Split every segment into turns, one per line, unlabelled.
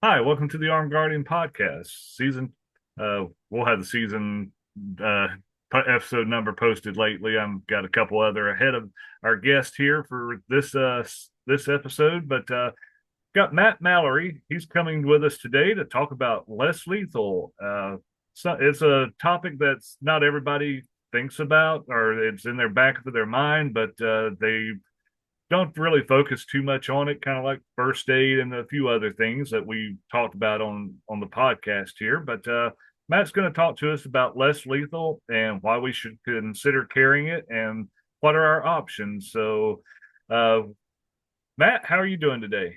Hi, welcome to the Armed Guardian podcast. We'll have the season uh, episode number posted lately. I've got a couple other ahead of our guest here for this episode, but got Matt Mallory. He's coming with us today to talk about less lethal. So it's a topic that's not everybody thinks about, or it's in their back of their mind, but they don't really focus too much on it, kind of like first aid and a few other things that we talked about on the podcast here. But Matt's going to talk to us about less lethal and why we should consider carrying it and what are our options. So, uh, Matt, how are you doing today?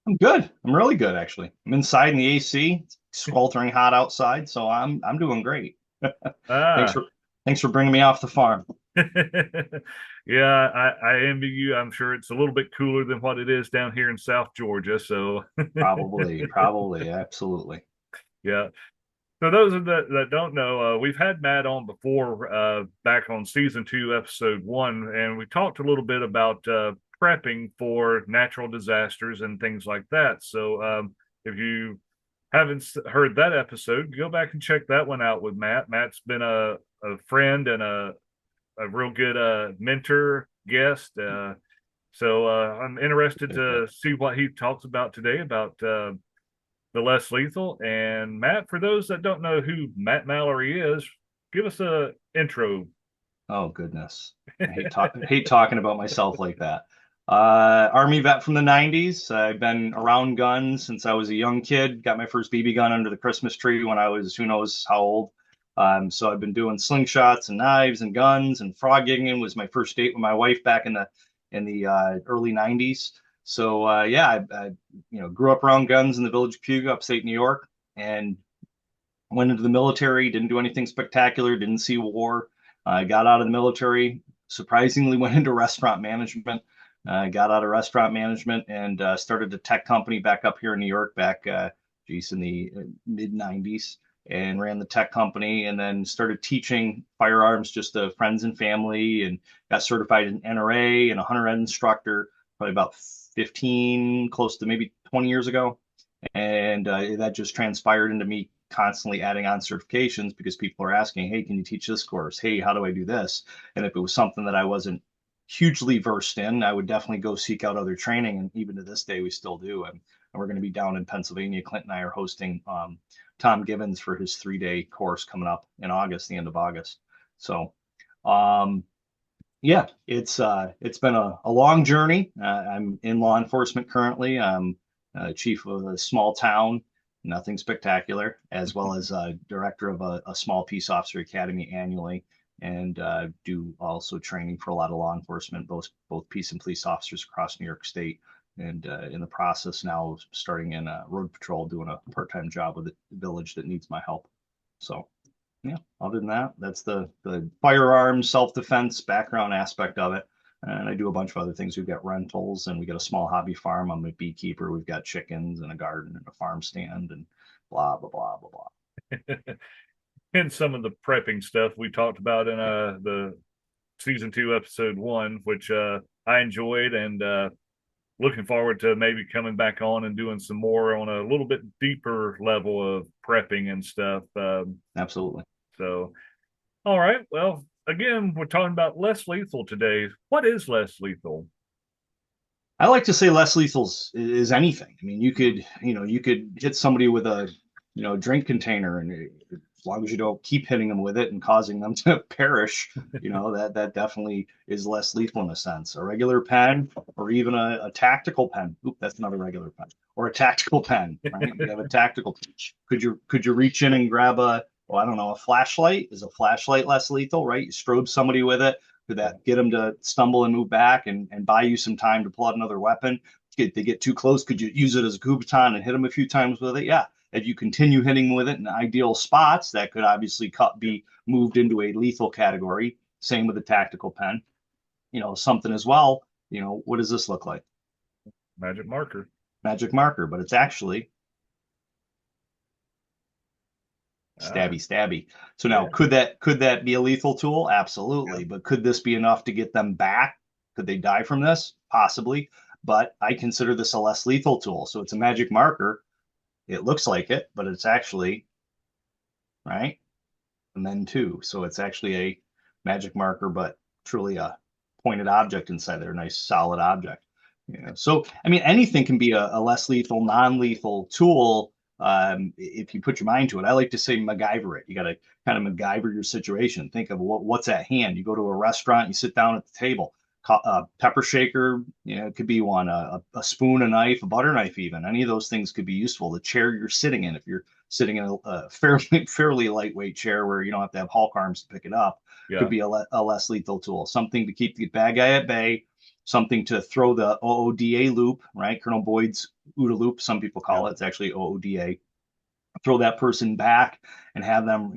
I'm good. I'm really good, actually. I'm inside in the AC. It's sweltering hot outside, so I'm doing great. Thanks
Ah,
for thanks for bringing me off the farm.
yeah, I envy you. I'm sure it's a little bit cooler than what it is down here in South Georgia. So,
Probably, absolutely.
yeah. So those that don't know, we've had Matt on before, back on season two, episode one, and we talked a little bit about prepping for natural disasters and things like that. So if you haven't heard that episode, go back and check that one out with Matt. Matt's been a friend and a real good mentor guest. So I'm interested to see what he talks about today about the less lethal. And Matt, for those that don't know who Matt Mallory is, give us a intro.
Oh goodness. I hate talking about myself like that. Army vet from the 90s. I've been around guns since I was a young kid. Got my first BB gun under the Christmas tree when I was who knows how old. So I've been doing slingshots and knives and guns, and frog gigging was my first date with my wife back in the early 90s. So yeah, I grew up around guns in the village of Puga, upstate New York, and went into the military. Didn't do anything spectacular. Didn't see war. I got out of the military. Surprisingly, went into restaurant management. Got out of restaurant management and started a tech company back up here in New York back, geez, in the mid 90s, and ran the tech company and then started teaching firearms just to friends and family, and got certified in NRA and a hunter ed instructor probably about 15, close to maybe 20 years ago. And that just transpired into me constantly adding on certifications because people are asking, hey, can you teach this course? Hey, how do I do this? And if it was something that I wasn't hugely versed in, I would definitely go seek out other training. And even to this day, we still do. And we're going to be down in Pennsylvania. Clint and I are hosting Tom Gibbons for his 3-day course coming up in August, the end of August. So, um, yeah, it's been a long journey. I'm in law enforcement currently. I'm chief of a small town, nothing spectacular, as well as director of a small peace officer academy annually, and do also training for a lot of law enforcement, both peace and police officers across New York State. And in the process now of starting in road patrol, doing a part-time job with a village that needs my help. So yeah, other than that, that's the firearms self-defense background aspect of it. And I do a bunch of other things. We've got rentals and we got a small hobby farm. I'm a beekeeper. We've got chickens and a garden and a farm stand and blah blah blah blah blah.
And some of the prepping stuff we talked about in the season two, episode one, which I enjoyed and looking forward to maybe coming back on and doing some more on a little bit deeper level of prepping and stuff.
Absolutely.
So, all right. Well, again, we're talking about less lethal today. What is less lethal?
I like to say less lethal is anything. I mean, you could hit somebody with a, drink container, and as long as you don't keep hitting them with it and causing them to perish, that definitely is less lethal in a sense. A regular pen, or even a tactical pen. Oop, that's not a regular pen. Or a tactical pen, right? You have a tactical pen. Could you reach in and grab I don't know, a flashlight? Is a flashlight less lethal, right? You strobe somebody with it. Could that get them to stumble and move back and buy you some time to pull out another weapon? They get too close, could you use it as a Kubaton and hit them a few times with it? Yeah. If you continue hitting with it in ideal spots, that could obviously be moved into a lethal category. Same with the tactical pen. Something as well. What does this look like?
Magic marker.
Magic marker, but it's actually
Ah,
stabby stabby. So now
yeah.
could that be a lethal tool?
Yeah.
Absolutely. But could this be enough to get them back? Could they die from this? Possibly. But I consider this a less lethal tool. So it's a magic marker. It looks like it, but it's actually, right? And then two. So it's actually a magic marker, but truly a pointed object inside there, a nice solid object. So I mean, anything can be a less lethal, non-lethal tool if you put your mind to it. I like to say MacGyver it. You got to kind of MacGyver your situation. Think of what's at hand. You go to a restaurant, you sit down at the table. A pepper shaker, it could be one. A spoon, a knife, a butter knife, even. Any of those things could be useful. The chair you're sitting in, if you're sitting in a fairly lightweight chair where you don't have to have Hulk arms to pick it up,
Yeah.
could be a less lethal tool. Something to keep the bad guy at bay, something to throw the OODA loop, right? Colonel Boyd's OODA loop, some people
Yeah.
call it. It's actually OODA. Throw that person back and have them,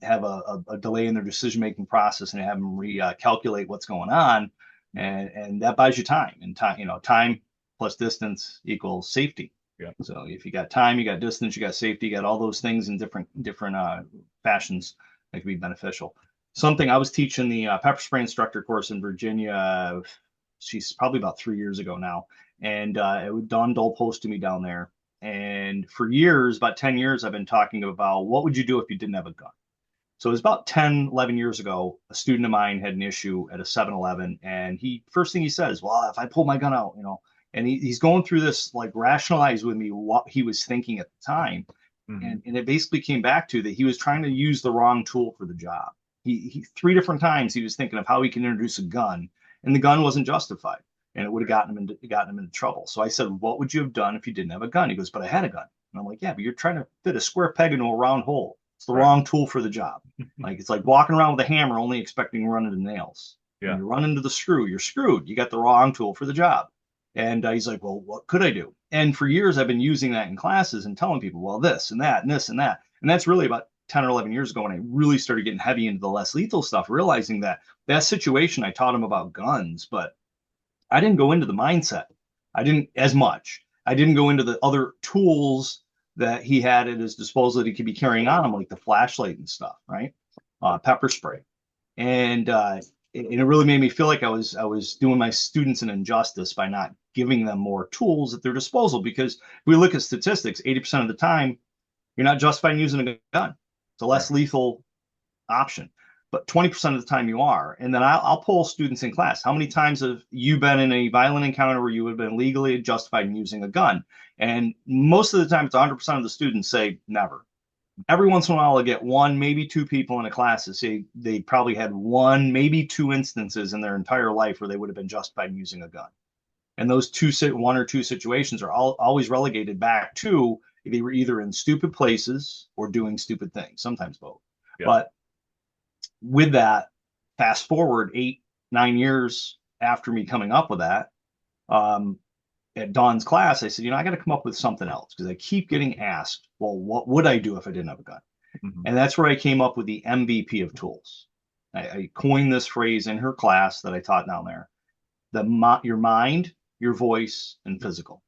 have a delay in their decision-making process and have them recalculate what's going on. And that buys you time. And time plus distance equals safety.
Yeah.
So if you got time, you got distance, you got safety, you got all those things in different fashions that can be beneficial. Something I was teaching the pepper spray instructor course in Virginia. She's probably about 3 years ago now, and Don Dole posted me down there. And for years, about 10 years, I've been talking about what would you do if you didn't have a gun. So it was about 10, 11 years ago, a student of mine had an issue at a 7-Eleven, and first thing he says, well, if I pull my gun out, and he's going through this, like, rationalize with me what he was thinking at the time.
Mm-hmm.
And it basically came back to that he was trying to use the wrong tool for the job. He 3 different times he was thinking of how he can introduce a gun, and the gun wasn't justified, and it would have gotten him into trouble. So I said, what would you have done if you didn't have a gun? He goes, but I had a gun. And I'm like, yeah, but you're trying to fit a square peg into a round hole. It's the wrong tool for the job. Like, it's like walking around with a hammer, only expecting to run into nails.
Yeah.
When you run into the screw, you're screwed. You got the wrong tool for the job. And he's like, well, what could I do? And for years, I've been using that in classes and telling people, well, this and that and this and that. And that's really about 10 or 11 years ago when I really started getting heavy into the less lethal stuff, realizing that situation, I taught him about guns, but I didn't go into the mindset. I didn't as much. I didn't go into the other tools that he had at his disposal that he could be carrying on him, like the flashlight and stuff, right? Pepper spray. And it really made me feel like I was doing my students an injustice by not giving them more tools at their disposal. Because if we look at statistics, 80% of the time, you're not justified in using a gun. It's a less lethal option. But 20% of the time you are. And then I'll poll students in class. How many times have you been in a violent encounter where you would have been legally justified in using a gun? And most of the time, it's 100% of the students say never. Every once in a while, I get one, maybe two people in a class that say they probably had one, maybe two instances in their entire life where they would have been justified in using a gun. And those one or two situations are always relegated back to they were either in stupid places or doing stupid things, sometimes both. Yeah. But with that, fast forward 8, 9 years after me coming up with that, at Don's class, I said, I got to come up with something else because I keep getting asked, well, what would I do if I didn't have a gun? Mm-hmm. And that's where I came up with the MVP of tools. I coined this phrase in her class that I taught down there. Your mind, your voice, and physical.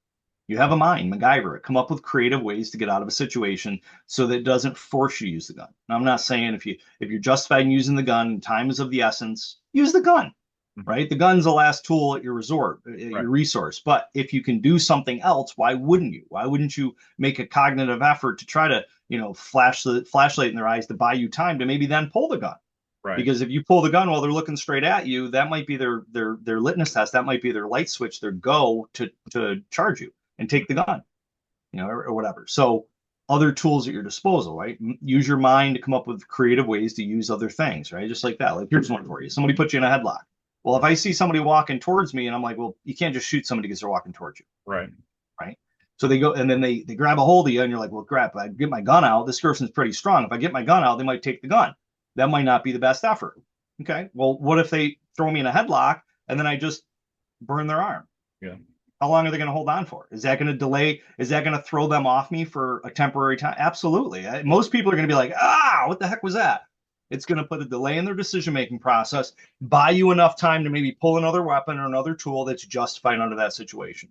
You have a mind, MacGyver it. Come up with creative ways to get out of a situation so that it doesn't force you to use the gun. Now, I'm not saying if you're justified in using the gun, time is of the essence, use the gun, right? The gun's the last tool at your resort, your resource. But if you can do something else, why wouldn't you? Why wouldn't you make a cognitive effort to try to, flash the flashlight in their eyes to buy you time to maybe then pull the gun? Right. Because if you pull the gun while they're looking straight at you, that might be their litmus test. That might be their light switch, their go to charge you and take the gun, or whatever. So other tools at your disposal, right? Use your mind to come up with creative ways to use other things, right? Just like that. Like, here's one for you. Somebody put you in a headlock. Well, if I see somebody walking towards me and I'm like, well, you can't just shoot somebody because they're walking towards you. Right. Right. So they go and then they grab a hold of you and you're like, well, crap, I get my gun out. This person's pretty strong. If I get my gun out, they might take the gun. That might not be the best effort. Okay. Well, what if they throw me in a headlock and then I just burn their arm? Yeah. How long are they going to hold on for? Is that going to delay? Is that going to throw them off me for a temporary time? Absolutely. Most people are going to be like, what the heck was that? It's going to put a delay in their decision-making process, buy you enough time to maybe pull another weapon or another tool that's justified under that situation.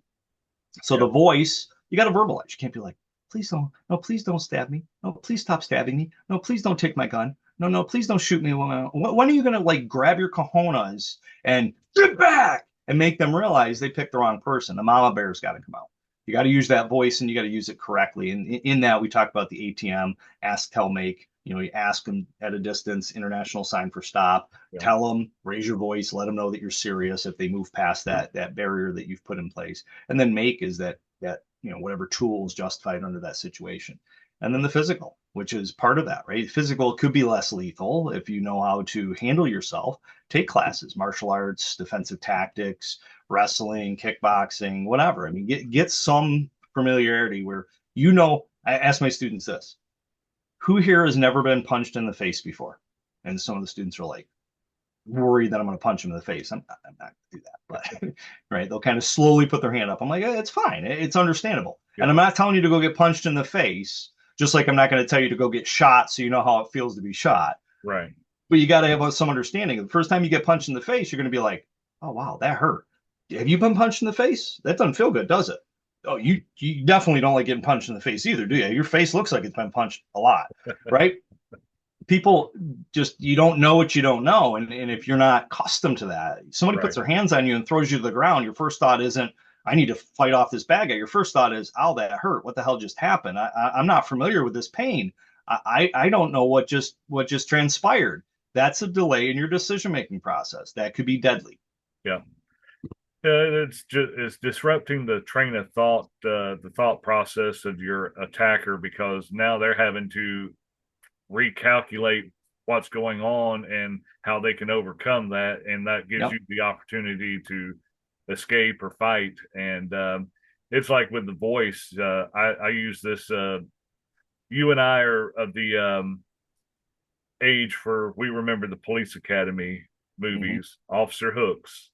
So the voice, you got to verbalize. You can't be like, please don't stab me. No, please stop stabbing me. No, please don't take my gun. No, please don't shoot me. When are you going to grab your cojones and get back and make them realize they picked the wrong person? The mama bear's got to come out. You got to use that voice and you got to use it correctly. And in that, we talk about the ATM, ask, tell, make. You ask them at a distance, international sign for stop.
Yeah.
Tell them, raise your voice, let them know that you're serious if they move past that barrier that you've put in place. And then make is that whatever tool is justified under that situation. And then the physical, which is part of that, right? Physical could be less lethal if you know how to handle yourself. Take classes, martial arts, defensive tactics, wrestling, kickboxing, whatever. I mean, get some familiarity where I ask my students this: who here has never been punched in the face before? And some of the students are like worried that I'm going to punch them in the face. I'm not going to do that, but right, they'll kind of slowly put their hand up. I'm like, it's fine, it's understandable,
Yeah.
and I'm not telling you to go get punched in the face. Just like I'm not going to tell you to go get shot, so you know how it feels to be shot.
Right.
But you got to have some understanding. The first time you get punched in the face, you're going to be like, "Oh wow, that hurt." Have you been punched in the face? That doesn't feel good, does it? Oh, you definitely don't like getting punched in the face either, do you? Your face looks like it's been punched a lot, right? People just, you don't know what you don't know, and if you're not accustomed to that, somebody
Right.
puts their hands on you and throws you to the ground. Your first thought isn't, I need to fight off this bad guy. Your first thought is, ow, that hurt. What the hell just happened? I'm not familiar with this pain. I don't know what just transpired. That's a delay in your decision making process that could be deadly.
Yeah. It's disrupting the train of thought, the thought process of your attacker, because now they're having to recalculate what's going on and how they can overcome that, and that gives
Yep.
you the opportunity to escape or fight. And it's like with the voice. I use this. You and I are of the age for we remember the Police Academy
Mm-hmm.
movies, Officer Hooks.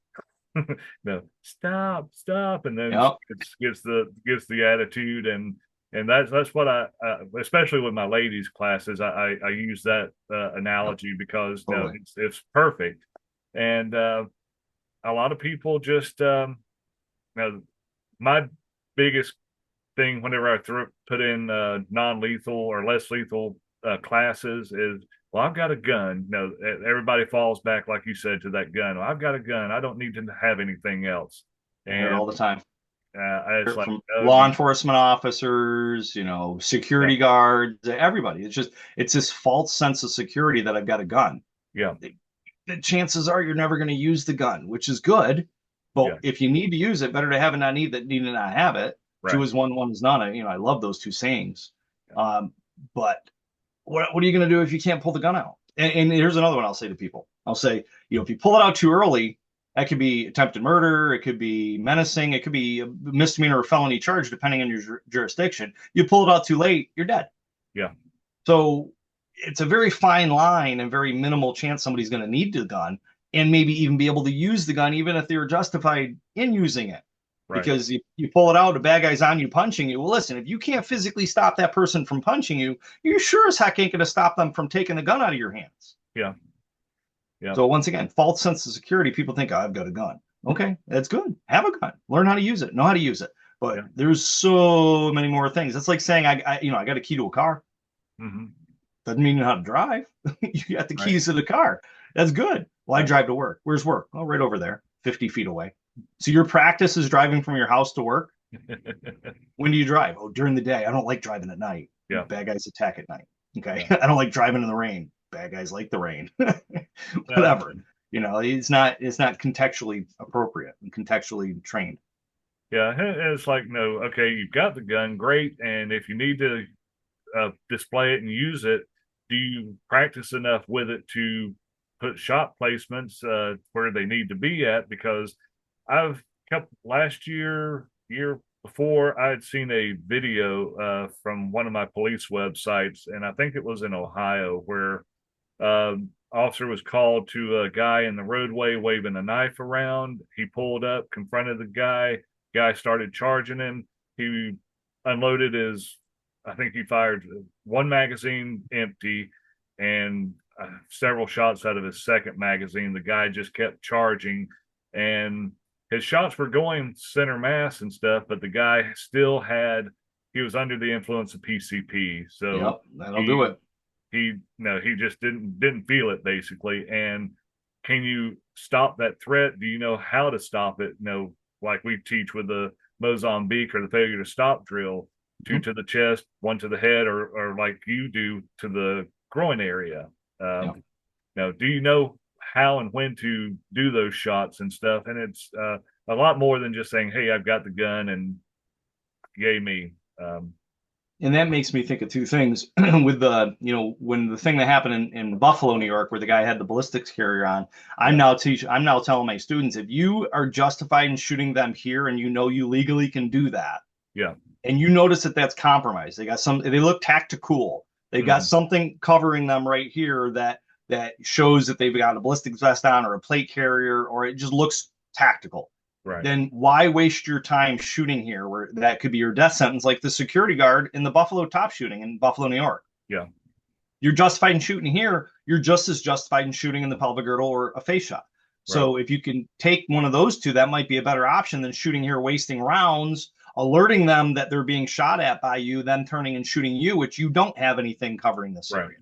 No, stop, and then
Yep.
gives the attitude, and that's what I especially with my ladies classes, I use that
Yep.
analogy because no,
Totally.
it's perfect. And a lot of people just you know, my biggest thing whenever put in non-lethal or less lethal classes is, well, I've got a gun. No, everybody falls back, like you said, to that gun. Well, I've got a gun. I don't need to have anything else.
I hear it
And
all the time.
it's like,
From
no,
law enforcement officers,
yeah,
security guards, everybody. It's this false sense of security that I've got a gun.
yeah,
The chances are you're never going to use the gun, which is good. But
yeah,
if you need to use it, better to have it not need than need to not have it. Two
right,
is one, one is none. I love those two sayings.
yeah,
But what are you going to do if you can't pull the gun out? And here's another one I'll say to people. I'll say, if you pull it out too early, that could be attempted murder, it could be menacing, it could be a misdemeanor or felony charge, depending on your jurisdiction. You pull it out too late, you're dead.
yeah,
So it's a very fine line and very minimal chance somebody's going to need the gun and maybe even be able to use the gun, even if they're justified in using it.
right,
Because if you pull it out, a bad guy's on you punching you. Well, listen, if you can't physically stop that person from punching you, you sure as heck ain't going to stop them from taking the gun out of your hands.
yeah, yeah,
So once again, false sense of security. People think, oh, I've got a gun. Okay, that's good. Have a gun. Learn how to use it. Know how to use it. But
yeah,
there's so many more things. It's like saying, I got a key to a car.
mm-hmm,
Doesn't mean you know how to drive. You got the
right,
keys to the car. That's good. Well, I
right,
drive to work. Where's work? Oh, right over there, 50 feet away. So your practice is driving from your house to work. When do you drive? Oh, during the day. I don't like driving at night.
yeah,
Bad guys attack at night. Okay.
yeah,
I don't like driving in the rain. Bad guys like the rain.
yeah,
Whatever. It's not contextually appropriate and contextually trained.
yeah. It's like, no, okay, you've got the gun, great, and if you need to display it and use it, do you practice enough with it to put shot placements where they need to be at? Because I've kept last year before, I had seen a video from one of my police websites, and I think it was in Ohio, where officer was called to a guy in the roadway waving a knife around. He pulled up, confronted the guy. Guy started charging him. He unloaded his, I think he fired one magazine empty and several shots out of his second magazine. The guy just kept charging, and his shots were going center mass and stuff, but the guy still had, he was under the influence of PCP. So
Yep, that'll do
he
it.
he no, he just didn't feel it basically. And can you stop that threat? Do you know how to stop it? Like we teach with the Mozambique or the failure to stop drill, two
Mhm.
to the chest, one to the head, or like you do to the groin area.
Yeah.
Now, do you know how and when to do those shots and stuff? And it's a lot more than just saying, "Hey, I've got the gun," and yay me.
And that makes me think of two things with the, when the thing that happened in Buffalo, New York, where the guy had the ballistics carrier on,
Yeah,
I'm now telling my students, if you are justified in shooting them here and you legally can do that,
yeah,
and you notice that that's compromised, they look tactical. They've got
mm-hmm.
something covering them right here that shows that they've got a ballistics vest on or a plate carrier, or it just looks tactical.
Right,
Then why waste your time shooting here where that could be your death sentence, like the security guard in the Buffalo top shooting in Buffalo, New York?
yeah,
You're justified in shooting here. You're just as justified in shooting in the pelvic girdle or a face shot.
right,
So if you can take one of those two, that might be a better option than shooting here, wasting rounds, alerting them that they're being shot at by you, then turning and shooting you, which you don't have anything covering this
right,
area.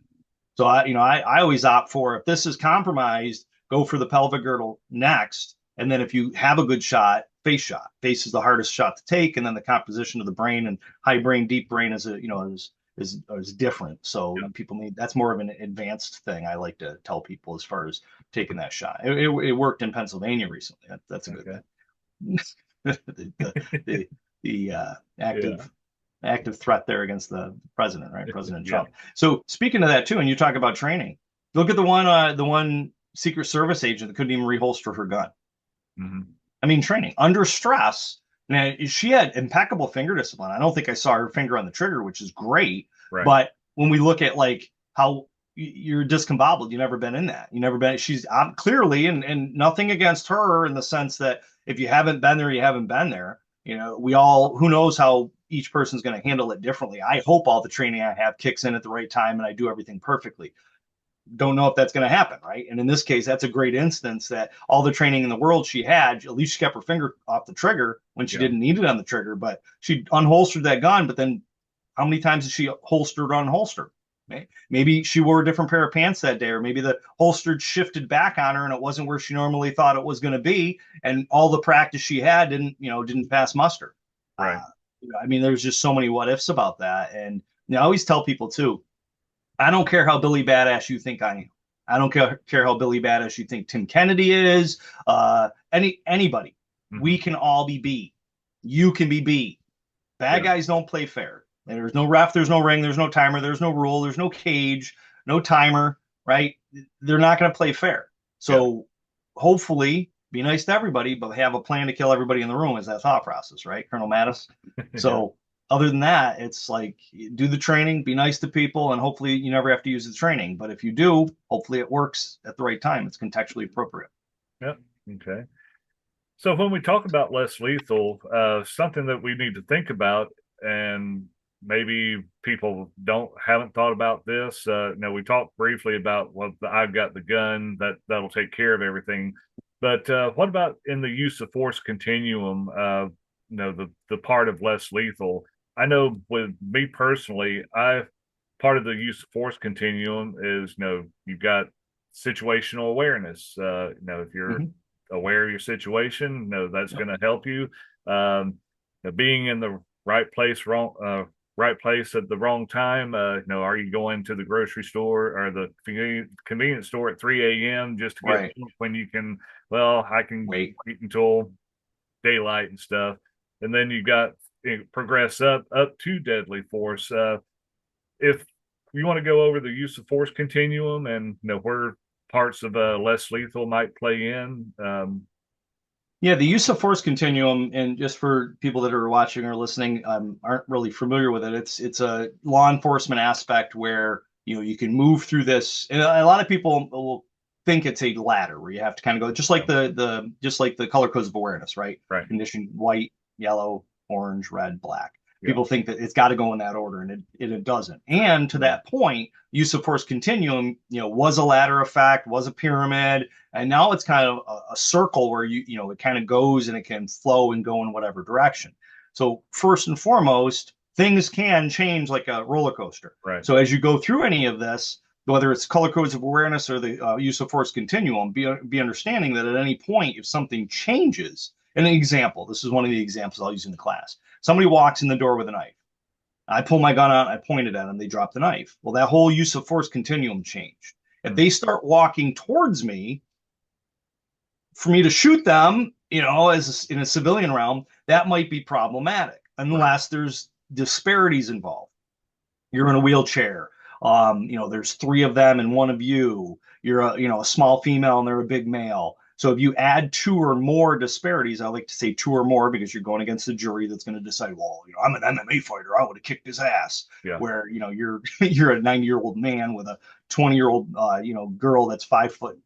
So I always opt for, if this is compromised, go for the pelvic girdle next. And then if you have a good shot, face shot. Face is the hardest shot to take, and then the composition of the brain and high brain, deep brain is different. So
yeah,
people need, that's more of an advanced thing. I like to tell people as far as taking that shot. It worked in Pennsylvania recently. That's a good
okay,
thing. the the, the
yeah,
active threat there against the president, right? President
yeah,
Trump. So speaking of that too, and you talk about training, look at the one Secret Service agent that couldn't even reholster her gun.
mm-hmm.
I mean, training under stress. Now she had impeccable finger discipline. I don't think I saw her finger on the trigger, which is great.
Right,
But when we look at like how you're discombobulated, you've never been in that. You never been. She's clearly, and nothing against her in the sense that if you haven't been there, you haven't been there. We all, who knows how each person's going to handle it differently. I hope all the training I have kicks in at the right time and I do everything perfectly. Don't know if that's going to happen, right? And in this case, that's a great instance that all the training in the world she had, at least she kept her finger off the trigger when she
yeah,
didn't need it on the trigger, but she unholstered that gun. But then how many times did she holstered or unholstered? Maybe she wore a different pair of pants that day, or maybe the holstered shifted back on her and it wasn't where she normally thought it was going to be. And all the practice she had didn't pass muster.
right,
I mean, there's just so many what ifs about that. And I always tell people too, I don't care how Billy Badass you think I am. I don't care how Billy Badass you think Tim Kennedy is. Anybody. We
mm-hmm.
can all be B. You can be B. Bad
Yeah,
guys don't play fair. There's no ref, there's no ring, there's no timer, there's no rule, there's no cage, no timer, right? They're not going to play fair.
yeah,
So hopefully be nice to everybody, but have a plan to kill everybody in the room is that thought process, right? Colonel Mattis.
yeah,
So other than that, it's like do the training, be nice to people, and hopefully you never have to use the training. But if you do, hopefully it works at the right time. It's contextually appropriate.
yeah. Okay. So when we talk about less lethal, something that we need to think about, and maybe people haven't thought about this. We talked briefly about, well, I've got the gun that'll take care of everything. But what about in the use of force continuum? The part of less lethal. I know with me personally, I part of the use of force continuum is you've got situational awareness. If you're
Mm-hmm.
aware of your situation, that's
Yep.
going to help you. Um, Being in the right place at the wrong time. Are you going to the grocery store or the convenience store at 3 a.m. just to get
Right.
when you can? Well, I can
Wait.
wait until daylight and stuff, and then you got progress up to deadly force. If you want to go over the use of force continuum and where parts of less lethal might play in.
Yeah, the use of force continuum, and just for people that are watching or listening, aren't really familiar with it. It's a law enforcement aspect where you can move through this. And a lot of people will think it's a ladder where you have to kind of go just like the color codes of awareness, right?
Right.
Condition white, yellow, orange, red, black.
Yeah.
People think that it's got to go in that order, and it doesn't. And to
Right.
that point, use of force continuum, was a ladder effect, was a pyramid, and now it's kind of a circle where it kind of goes and it can flow and go in whatever direction. So first and foremost, things can change like a roller coaster.
Right.
So as you go through any of this, whether it's color codes of awareness or the use of force continuum, be understanding that at any point, if something changes, An example, this is one of the examples I'll use in the class. Somebody walks in the door with a knife. I pull my gun out, I point it at them, they drop the knife. Well, that whole use of force continuum changed. If they start walking towards me, for me to shoot them, as in a civilian realm, that might be problematic unless there's disparities involved. You're in a wheelchair. There's three of them and one of you. You're a small female and they're a big male. So if you add two or more disparities, I like to say two or more because you're going against a jury that's going to decide, well, I'm an MMA fighter, I would have kicked his ass.
Yeah.
Where you're you're a 90-year-old man with a 20-year-old girl that's 5 foot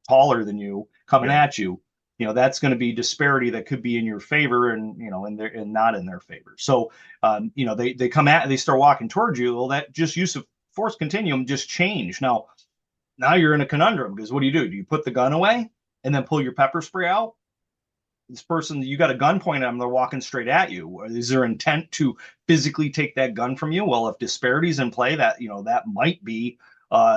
taller than you coming at you. That's going to be disparity that could be in your favor and and not in their favor. So they start walking towards you. Well, that just use of force continuum just changed. Now you're in a conundrum because what do? You put the gun away and then pull your pepper spray out? This person, you got a gun pointed at them, they're walking straight at you. Is there intent to physically take that gun from you? Well, if disparities in play, that that might be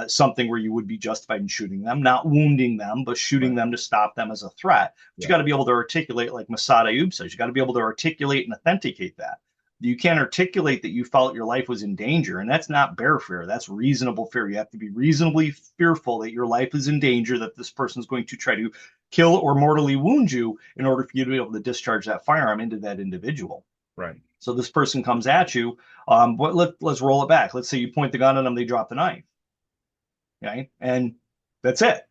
something where you would be justified in shooting them, not wounding them, but shooting them to stop them as a threat. But you got to be able to articulate, like Masad Ayub says, you got to be able to articulate and authenticate that. You can't articulate that you felt your life was in danger, and that's not bear fear. That's reasonable fear. You have to be reasonably fearful that your life is in danger, that this person is going to try to kill or mortally wound you in order for you to be able to discharge that firearm into that individual.
Right.
So this person comes at you, but let's roll it back. Let's say you point the gun at them, they drop the knife. Okay, and that's it.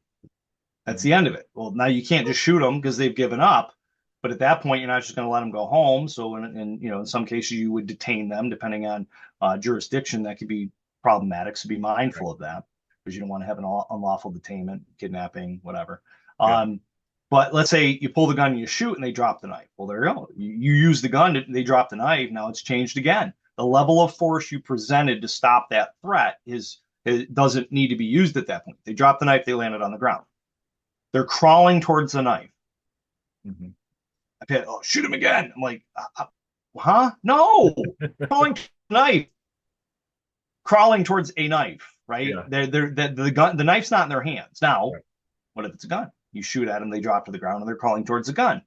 That's the end of it. Well, now you can't just shoot them because they've given up. But at that point, you're not just going to let them go home. So, in some cases, you would detain them, depending on jurisdiction. That could be problematic. So, be mindful of that because you don't want to have an unlawful detainment, kidnapping, whatever. But let's say you pull the gun and you shoot, and they drop the knife. Well, there you go. You use the gun, they drop the knife. Now it's changed again. The level of force you presented to stop that threat it doesn't need to be used at that point. They drop the knife, they landed on the ground. They're crawling towards the knife.
Mm-hmm.
Shoot him again. I'm like, huh? No, crawling knife, crawling towards a knife, right? Yeah. The gun, the knife's not in their hands. Now, what if it's a gun? You shoot at them, they drop to the ground, and they're crawling towards the gun.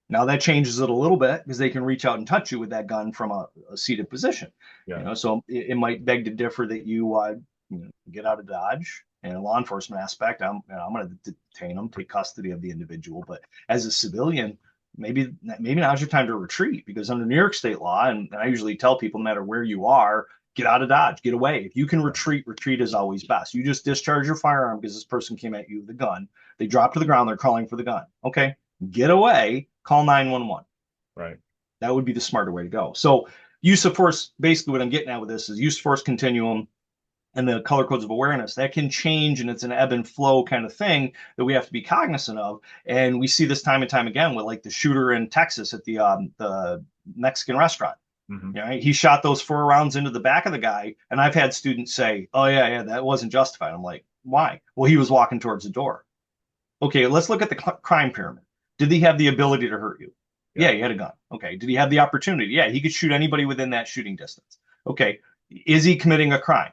Now that changes it a little bit because they can reach out and touch you with that gun from a seated position. Yeah. So it might beg to differ that you get out of Dodge. And a law enforcement aspect, I'm going to detain them, take custody of the individual. But as a civilian, maybe now's your time to retreat because under New York state law, and I usually tell people no matter where you are, get out of Dodge, get away. If you can retreat is always best. You just discharge your firearm because this person came at you with the gun. They drop to the ground, they're calling for the gun. Okay, get away, call 911.
Right.
That would be the smarter way to go. So use of force, basically what I'm getting at with this is use of force continuum and the color codes of awareness that can change, and it's an ebb and flow kind of thing that we have to be cognizant of. And we see this time and time again with like the shooter in Texas at the Mexican restaurant. Mm-hmm. Right? He shot those 4 rounds into the back of the guy, and I've had students say, "Oh yeah, that wasn't justified." I'm like, "Why?" Well, he was walking towards the door. Okay, let's look at the crime pyramid. Did he have the ability to hurt you? Yeah, he had a gun. Okay, did he have the opportunity? Yeah, he could shoot anybody within that shooting distance. Okay, is he committing a crime?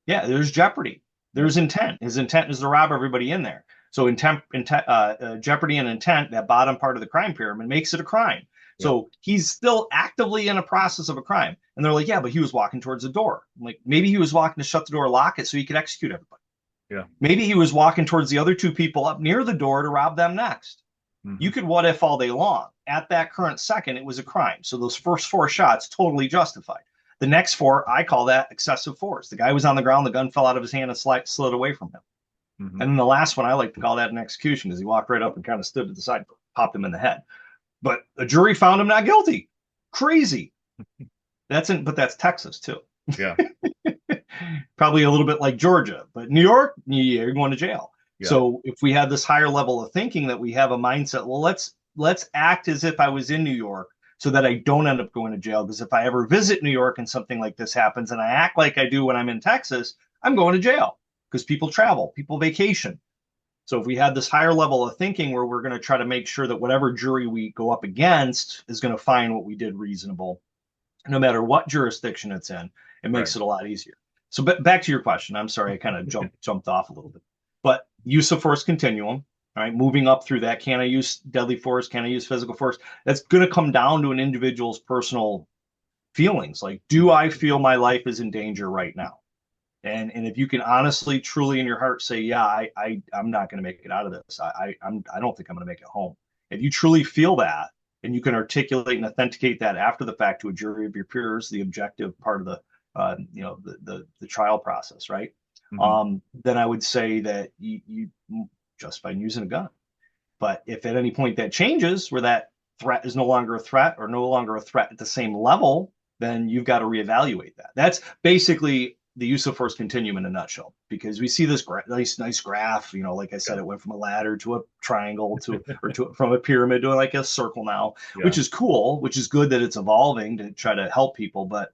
Yeah, there's jeopardy. There's intent. His intent is to rob everybody in there. So jeopardy and intent, that bottom part of the crime pyramid, makes it a crime. Yeah. So he's still actively in a process of a crime. And they're like, yeah, but he was walking towards the door. I'm like, maybe he was walking to shut the door, lock it so he could execute everybody.
Yeah.
Maybe he was walking towards the other 2 people up near the door to rob them next. Mm-hmm. You could what if all day long. At that current second, it was a crime. So those first 4 shots, totally justified. The next 4, I call that excessive force. The guy was on the ground, the gun fell out of his hand and slid away from him. Mm-hmm. And then the last one, I like to call that an execution because he walked right up and kind of stood to the side, popped him in the head. But a jury found him not guilty. Crazy. But that's Texas too.
Yeah.
Probably a little bit like Georgia, but New York, you're going to jail. Yeah. So if we have this higher level of thinking that we have a mindset, well, let's act as if I was in New York, so that I don't end up going to jail. Because if I ever visit New York and something like this happens and I act like I do when I'm in Texas, I'm going to jail because people travel, people vacation. So if we have this higher level of thinking where we're going to try to make sure that whatever jury we go up against is going to find what we did reasonable, no matter what jurisdiction it's in, it makes it a lot easier. So back to your question. I'm sorry, I kind of jumped off a little bit. But use of force continuum. All right, moving up through that, can I use deadly force? Can I use physical force? That's going to come down to an individual's personal feelings. Like, do I feel my life is in danger right now? And if you can honestly, truly in your heart say, yeah, I'm not going to make it out of this. I don't think I'm going to make it home. If you truly feel that, and you can articulate and authenticate that after the fact to a jury of your peers, the objective part of the the trial process, right?
Mm-hmm.
Then I would say that you justify using a gun. But if at any point that changes, where that threat is no longer a threat or no longer a threat at the same level, then you've got to reevaluate that. That's basically the use of force continuum in a nutshell, because we see this nice graph. Like I said,
Yeah.
it went from a ladder to a triangle to from a pyramid to like a circle now,
Yeah.
which is cool, which is good that it's evolving to try to help people. But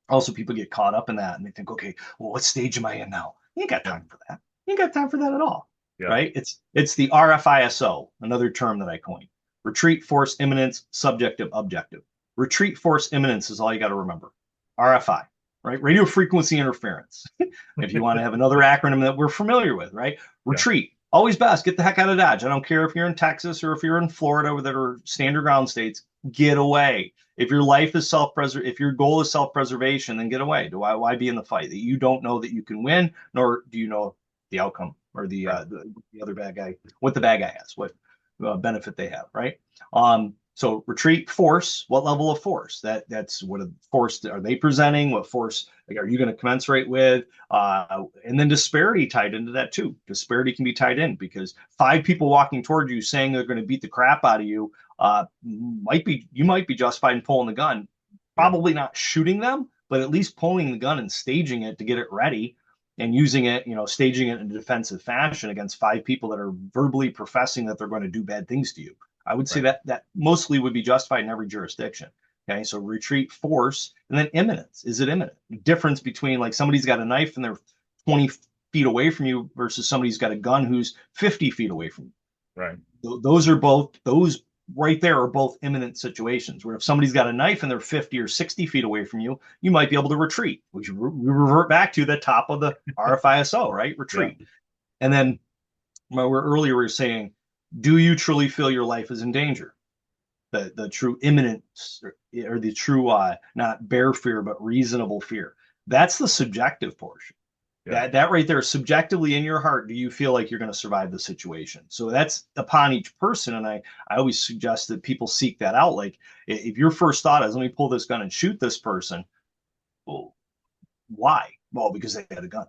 also people get caught up in that and they think, okay, well, what stage am I in now? You ain't got
Yeah.
time for that. You ain't got time for that at all.
Yeah.
Right? It's the RFISO, another term that I coined. Retreat, force, imminence, subjective, objective. Retreat, force, imminence is all you got to remember. RFI, right? Radio frequency interference. If you want to have another acronym that we're familiar with, right?
Yeah.
Retreat, always best. Get the heck out of Dodge. I don't care if you're in Texas or if you're in Florida that are standard ground states. Get away. If your life is if your goal is self-preservation, then get away. Why be in the fight that you don't know that you can win, nor do you know the outcome or
Right.
the other bad guy, what the bad guy has, what benefit they have, right? So retreat, force. What level of force? That's what force are they presenting? What force are you going to commensurate with? And then disparity tied into that too. Disparity can be tied in because 5 people walking toward you saying they're going to beat the crap out of you you might be justified in pulling the gun,
Yeah.
probably not shooting them, but at least pulling the gun and staging it to get it ready and using it, staging it in a defensive fashion against 5 people that are verbally professing that they're going to do bad things to you. I would say
Right.
that mostly would be justified in every jurisdiction. Okay, so retreat, force, and then imminence. Is it imminent? The difference between like somebody's got a knife and they're 20 feet away from you versus somebody's got a gun who's 50 feet away from
Right.
you. Those right there are both imminent situations where if somebody's got a knife and they're 50 or 60 feet away from you, you might be able to retreat, which we revert back to the top of the RFISO, right?
Yeah.
Retreat. And then earlier we were saying, do you truly feel your life is in danger? The true imminence or the true, not bare fear, but reasonable fear. That's the subjective portion.
Yeah.
That right there, subjectively in your heart, do you feel like you're going to survive the situation? So that's upon each person, and I always suggest that people seek that out. Like if your first thought is, let me pull this gun and shoot this person, well, why? Well, because they had a gun.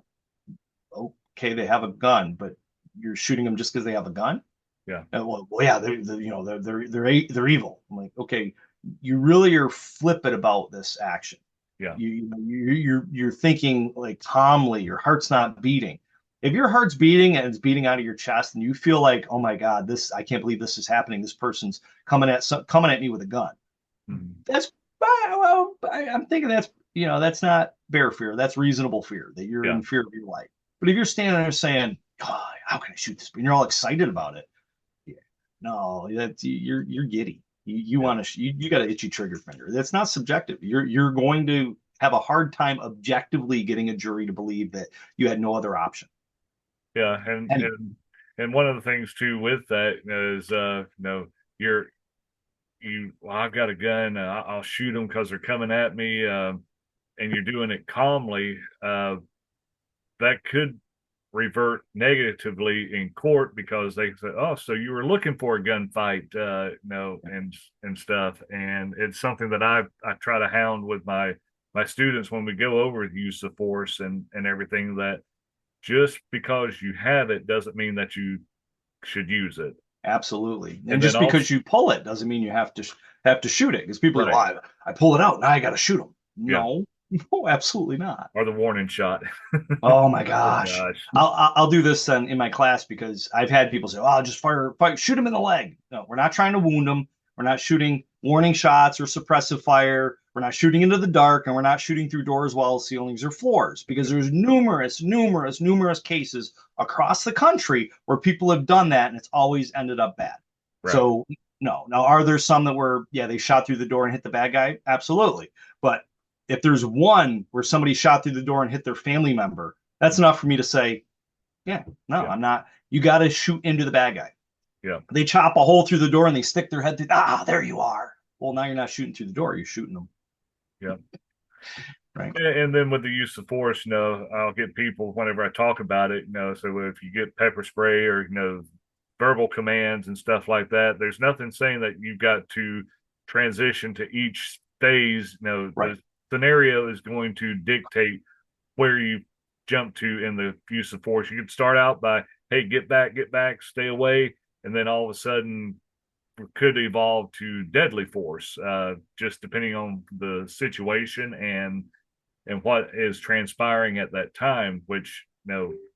Okay, they have a gun, but you're shooting them just because they have a gun.
Yeah.
Well, yeah, they're evil. I'm like, okay, you really are flippant about this action.
Yeah.
You're thinking like calmly. Your heart's not beating. If your heart's beating and it's beating out of your chest, and you feel like, oh my God, I can't believe this is happening. This person's coming at me with a gun.
Mm-hmm.
That's I'm thinking that's not bare fear. That's reasonable fear that you're
Yeah.
in fear of your life. But if you're standing there saying, God, how can I shoot this? And you're all excited about it. Yeah. No, you're giddy. You
Yeah.
want to you got an itchy trigger finger. That's not subjective. You're going to have a hard time objectively getting a jury to believe that you had no other option.
Yeah. And
Any
one of the things too with that is you're well, I've got a gun, I'll shoot them because they're coming at me, and you're doing it calmly. That could revert negatively in court because they say, "Oh, so you were looking for a gunfight, and stuff." And it's something that I try to hound with my students when we go over the use of force and everything. That just because you have it doesn't mean that you should use it.
Absolutely. And
And then
just
also,
because you pull it doesn't mean you have to shoot it. Because people are,
right,
like, I pull it out, now I got to shoot them.
yeah,
No, no, absolutely not.
or the warning shot.
Oh my
Oh
gosh.
gosh,
I'll do this then in my class because I've had people say, "Oh, I'll just fight, shoot him in the leg." No, we're not trying to wound them. We're not shooting warning shots or suppressive fire. We're not shooting into the dark, and we're not shooting through doors, walls, ceilings, or floors because there's numerous cases across the country where people have done that, and it's always ended up bad.
right,
So no. Now, are there some that were, yeah, they shot through the door and hit the bad guy? Absolutely. But if there's one where somebody shot through the door and hit their family member, that's enough for me to say, yeah, no,
yeah,
I'm not. You got to shoot into the bad guy.
Yeah.
They chop a hole through the door and they stick their head through. Ah, there you are. Well, now you're not shooting through the door. You're shooting them.
Yeah.
Right.
And then with the use of force, I'll get people whenever I talk about it, so if you get pepper spray or, verbal commands and stuff like that, there's nothing saying that you've got to transition to each phase.
Right.
The scenario is going to dictate where you jump to in the use of force. You could start out by, hey, get back, stay away. And then all of a sudden could evolve to deadly force, just depending on the situation and what is transpiring at that time, which,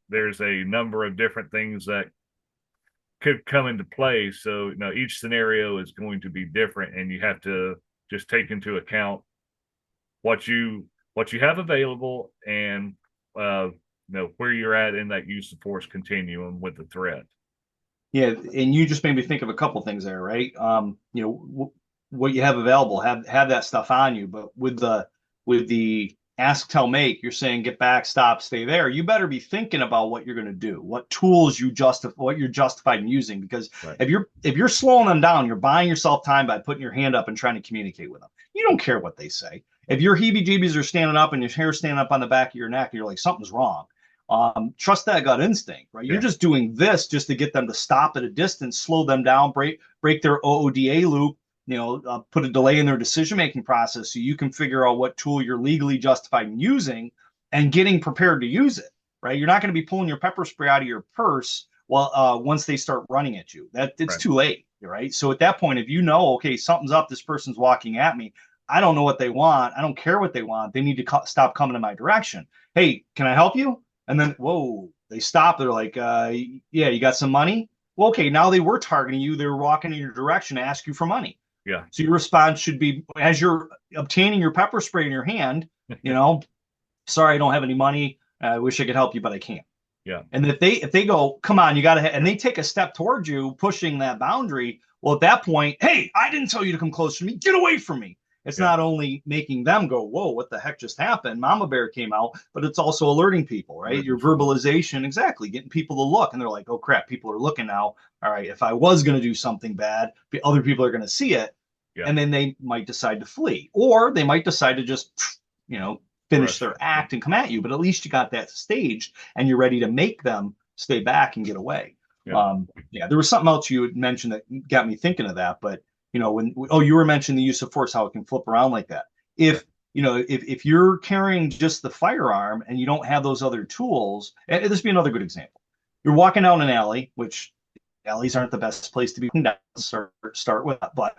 there's a number of different things that could come into play. So, each scenario is going to be different, and you have to just take into account what you have available and where you're at in that use of force continuum with the threat.
Yeah, and you just made me think of a couple things there, right? What you have available, have that stuff on you, but with the ask, tell, make, you're saying get back, stop, stay there. You better be thinking about what you're going to do, what tools what you're justified in using, because
Right.
if you're slowing them down, you're buying yourself time by putting your hand up and trying to communicate with them. You don't care what they say. If your heebie-jeebies are standing up and your hair standing up on the back of your neck, you're like, something's wrong. Trust that gut instinct, right? You're
Yeah.
just doing this just to get them to stop at a distance, slow them down, break their OODA loop, put a delay in their decision-making process so you can figure out what tool you're legally justified in using and getting prepared to use it, right? You're not going to be pulling your pepper spray out of your purse once they start running at you. It's
Right.
too late, right? So at that point, if you know, okay, something's up, this person's walking at me, I don't know what they want, I don't care what they want, they need to stop coming in my direction. Hey, can I help you? And then, whoa, they stop. They're like, yeah, you got some money? Well, okay, now they were targeting you. They were walking in your direction to ask you for money.
Yeah.
So your response should be, as you're obtaining your pepper spray in your hand, sorry, I don't have any money. I wish I could help you, but I can't.
Yeah.
And if they go, come on, you got to, and they take a step towards you, pushing that boundary. Well, at that point, hey, I didn't tell you to come close to me. Get away from me. It's
Yeah.
not only making them go, whoa, what the heck just happened? Mama Bear came out, but it's also alerting people, right? Your verbalization, exactly, getting people to look. And they're like, oh, crap, people are looking now. All right, if I was going to do something bad, other people are going to see it.
Yeah.
And then they might decide to flee, or they might decide to just, finish their act and come at you. But at least you got that staged and you're ready to make them stay back and get away.
Yeah.
There was something else you had mentioned that got me thinking of that. But you were mentioning the use of force, how it can flip around like that. If you're carrying just the firearm and you don't have those other tools, and this would be another good example. You're walking down an alley, which alleys aren't the best place to be down, start with, but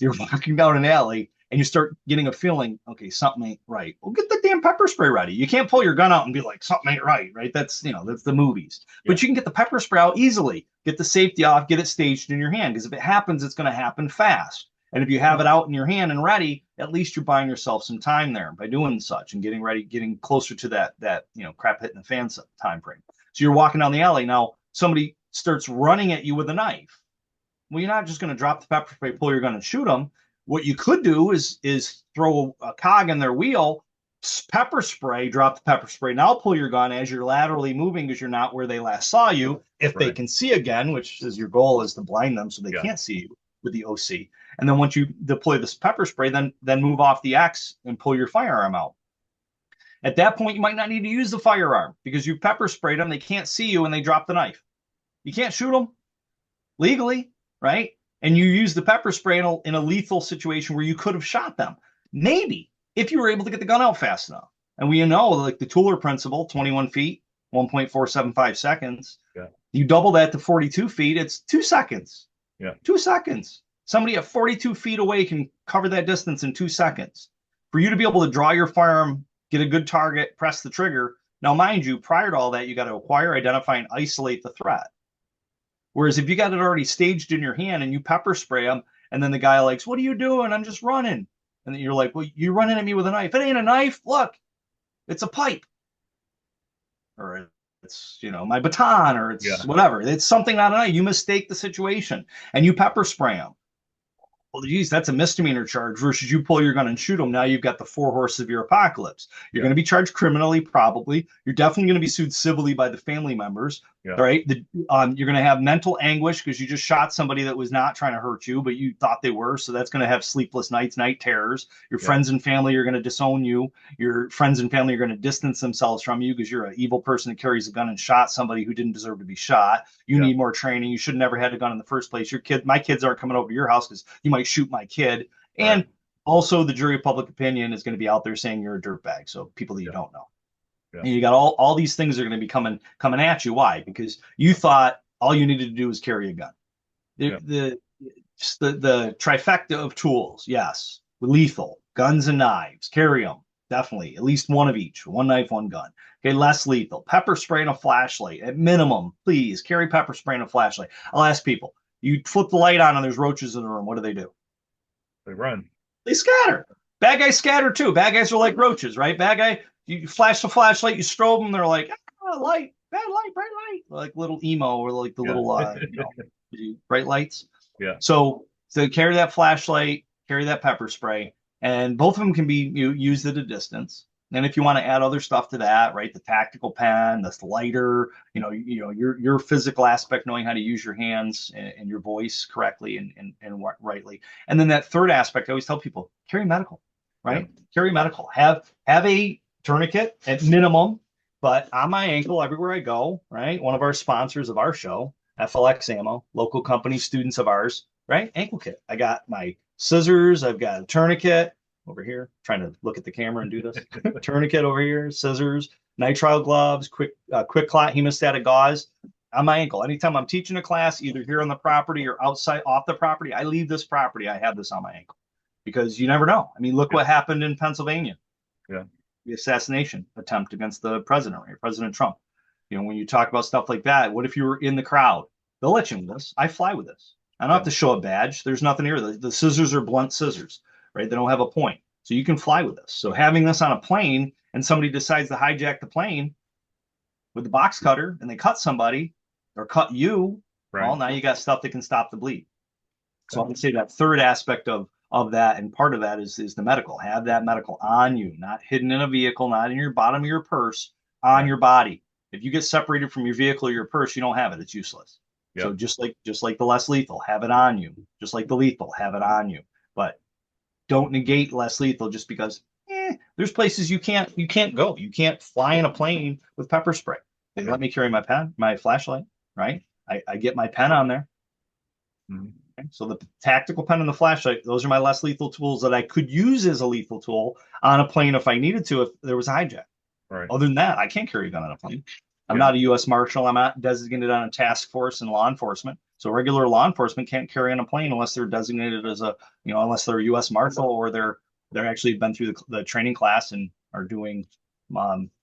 you're walking down an alley and you start getting a feeling, okay, something ain't right. Well, get the damn pepper spray ready. You can't pull your gun out and be like, something ain't right, right? That's the movies. Yeah. But you can get the pepper spray out easily, get the safety off, get it staged in your hand. Because if it happens, it's going to happen fast. And if you have it out in your hand and ready, at least you're buying yourself some time there by doing such and getting ready, getting closer to that crap hitting the fan time frame. So you're walking down the alley. Now somebody starts running at you with a knife. Well, you're not just going to drop the pepper spray, pull your gun and shoot them. What you could do is throw a cog in their wheel, pepper spray, drop the pepper spray. Now pull your gun as you're laterally moving because you're not where they last saw you. If they can see again, which is your goal, is to blind them so they can't see you with the OC. And then once you deploy this pepper spray, then move off the X and pull your firearm out. At that point, you might not need to use the firearm because you pepper sprayed them. They can't see you and they drop the knife. You can't shoot them legally, right? And you use the pepper spray in a lethal situation where you could have shot them. Maybe if you were able to get the gun out fast enough. And we know, like the Tooler principle, 21 feet, 1.475 seconds.
Yeah.
You double that to 42 feet, it's 2 seconds.
Yeah.
2 seconds. Somebody at 42 feet away can cover that distance in 2 seconds. For you to be able to draw your firearm, get a good target, press the trigger. Now, mind you, prior to all that, you got to acquire, identify, and isolate the threat. Whereas if you got it already staged in your hand and you pepper spray them, and then the guy likes, what are you doing? I'm just running. And then you're like, well, you're running at me with a knife. It ain't a knife. Look, it's a pipe. Or it's, my baton, or it's whatever. It's something not a knife. You mistake the situation and you pepper spray them. Well, geez, that's a misdemeanor charge versus you pull your gun and shoot them. Now you've got the four horses of your apocalypse. You're
Yeah.
going to be charged criminally, probably. You're definitely going to be sued civilly by the family members.
Yeah.
All right. You're going to have mental anguish because you just shot somebody that was not trying to hurt you, but you thought they were. So that's going to have sleepless nights, night terrors. Your
Yeah.
friends and family are going to disown you. Your friends and family are going to distance themselves from you because you're an evil person that carries a gun and shot somebody who didn't deserve to be shot. You
Yeah.
need more training. You should have never had a gun in the first place. My kids aren't coming over to your house because you might shoot my kid.
Right.
And also, the jury of public opinion is going to be out there saying you're a dirtbag. So people that you
Yeah.
don't know.
Yeah.
And you got all these things are going to be coming at you. Why? Because you thought all you needed to do was carry a gun.
Yeah.
The trifecta of tools, yes, lethal, guns and knives, carry them, definitely, at least one of each, one knife, one gun. Okay, less lethal, pepper spray and a flashlight at minimum. Please carry pepper spray and a flashlight. I'll ask people, you flip the light on and there's roaches in the room, what do?
They run.
They scatter. Bad guys scatter too. Bad guys are like roaches, right? Bad guy, you flash the flashlight, you strobe them, they're like, light, bad light, bright light, like little emo or like the
Yeah.
little bright lights.
Yeah.
So carry that flashlight, carry that pepper spray, and both of them can be used at a distance. And if you want to add other stuff to that, right, the tactical pen, the lighter, your physical aspect, knowing how to use your hands and your voice correctly and rightly. And then that third aspect, I always tell people, carry medical, right?
Yeah.
Carry medical. Have a tourniquet at minimum, but on my ankle everywhere I go, right? One of our sponsors of our show, FLX Ammo, local company, students of ours, right? Ankle kit. I got my scissors. I've got a tourniquet over here. Trying to look at the camera and do this. Tourniquet over here, scissors, nitrile gloves, quick clot hemostatic gauze on my ankle. Anytime I'm teaching a class, either here on the property or outside off the property, I leave this property. I have this on my ankle because you never know. I mean, look what happened in Pennsylvania.
Yeah.
The assassination attempt against the president, right? President Trump. When you talk about stuff like that, what if you were in the crowd? They'll let you with this. I fly with this. I don't have to show a badge. There's nothing here. The scissors are blunt scissors, right? They don't have a point. So you can fly with this. So having this on a plane and somebody decides to hijack the plane with the box cutter and they cut somebody or cut you,
Right.
well, now you got stuff that can stop the bleed. So I would say that third aspect of that, and part of that is the medical. Have that medical on you, not hidden in a vehicle, not in your bottom of your purse, on your body. If you get separated from your vehicle or your purse, you don't have it. It's useless. Yep. So just like the less lethal, have it on you. Just like the lethal, have it on you. But don't negate less lethal just because there's places you can't go. You can't fly in a plane with pepper spray. They let me carry my pen, my flashlight, right? I get my pen on there. Mm-hmm. Okay? So the tactical pen and the flashlight, those are my less lethal tools that I could use as a lethal tool on a plane if I needed to, if there was a hijack.
Right.
Other than that, I can't carry a gun on a plane. I'm not a U.S. Marshal. I'm not designated on a task force in law enforcement. So regular law enforcement can't carry on a plane unless they're designated as unless they're a U.S. Marshal or they're actually been through the training class and are doing,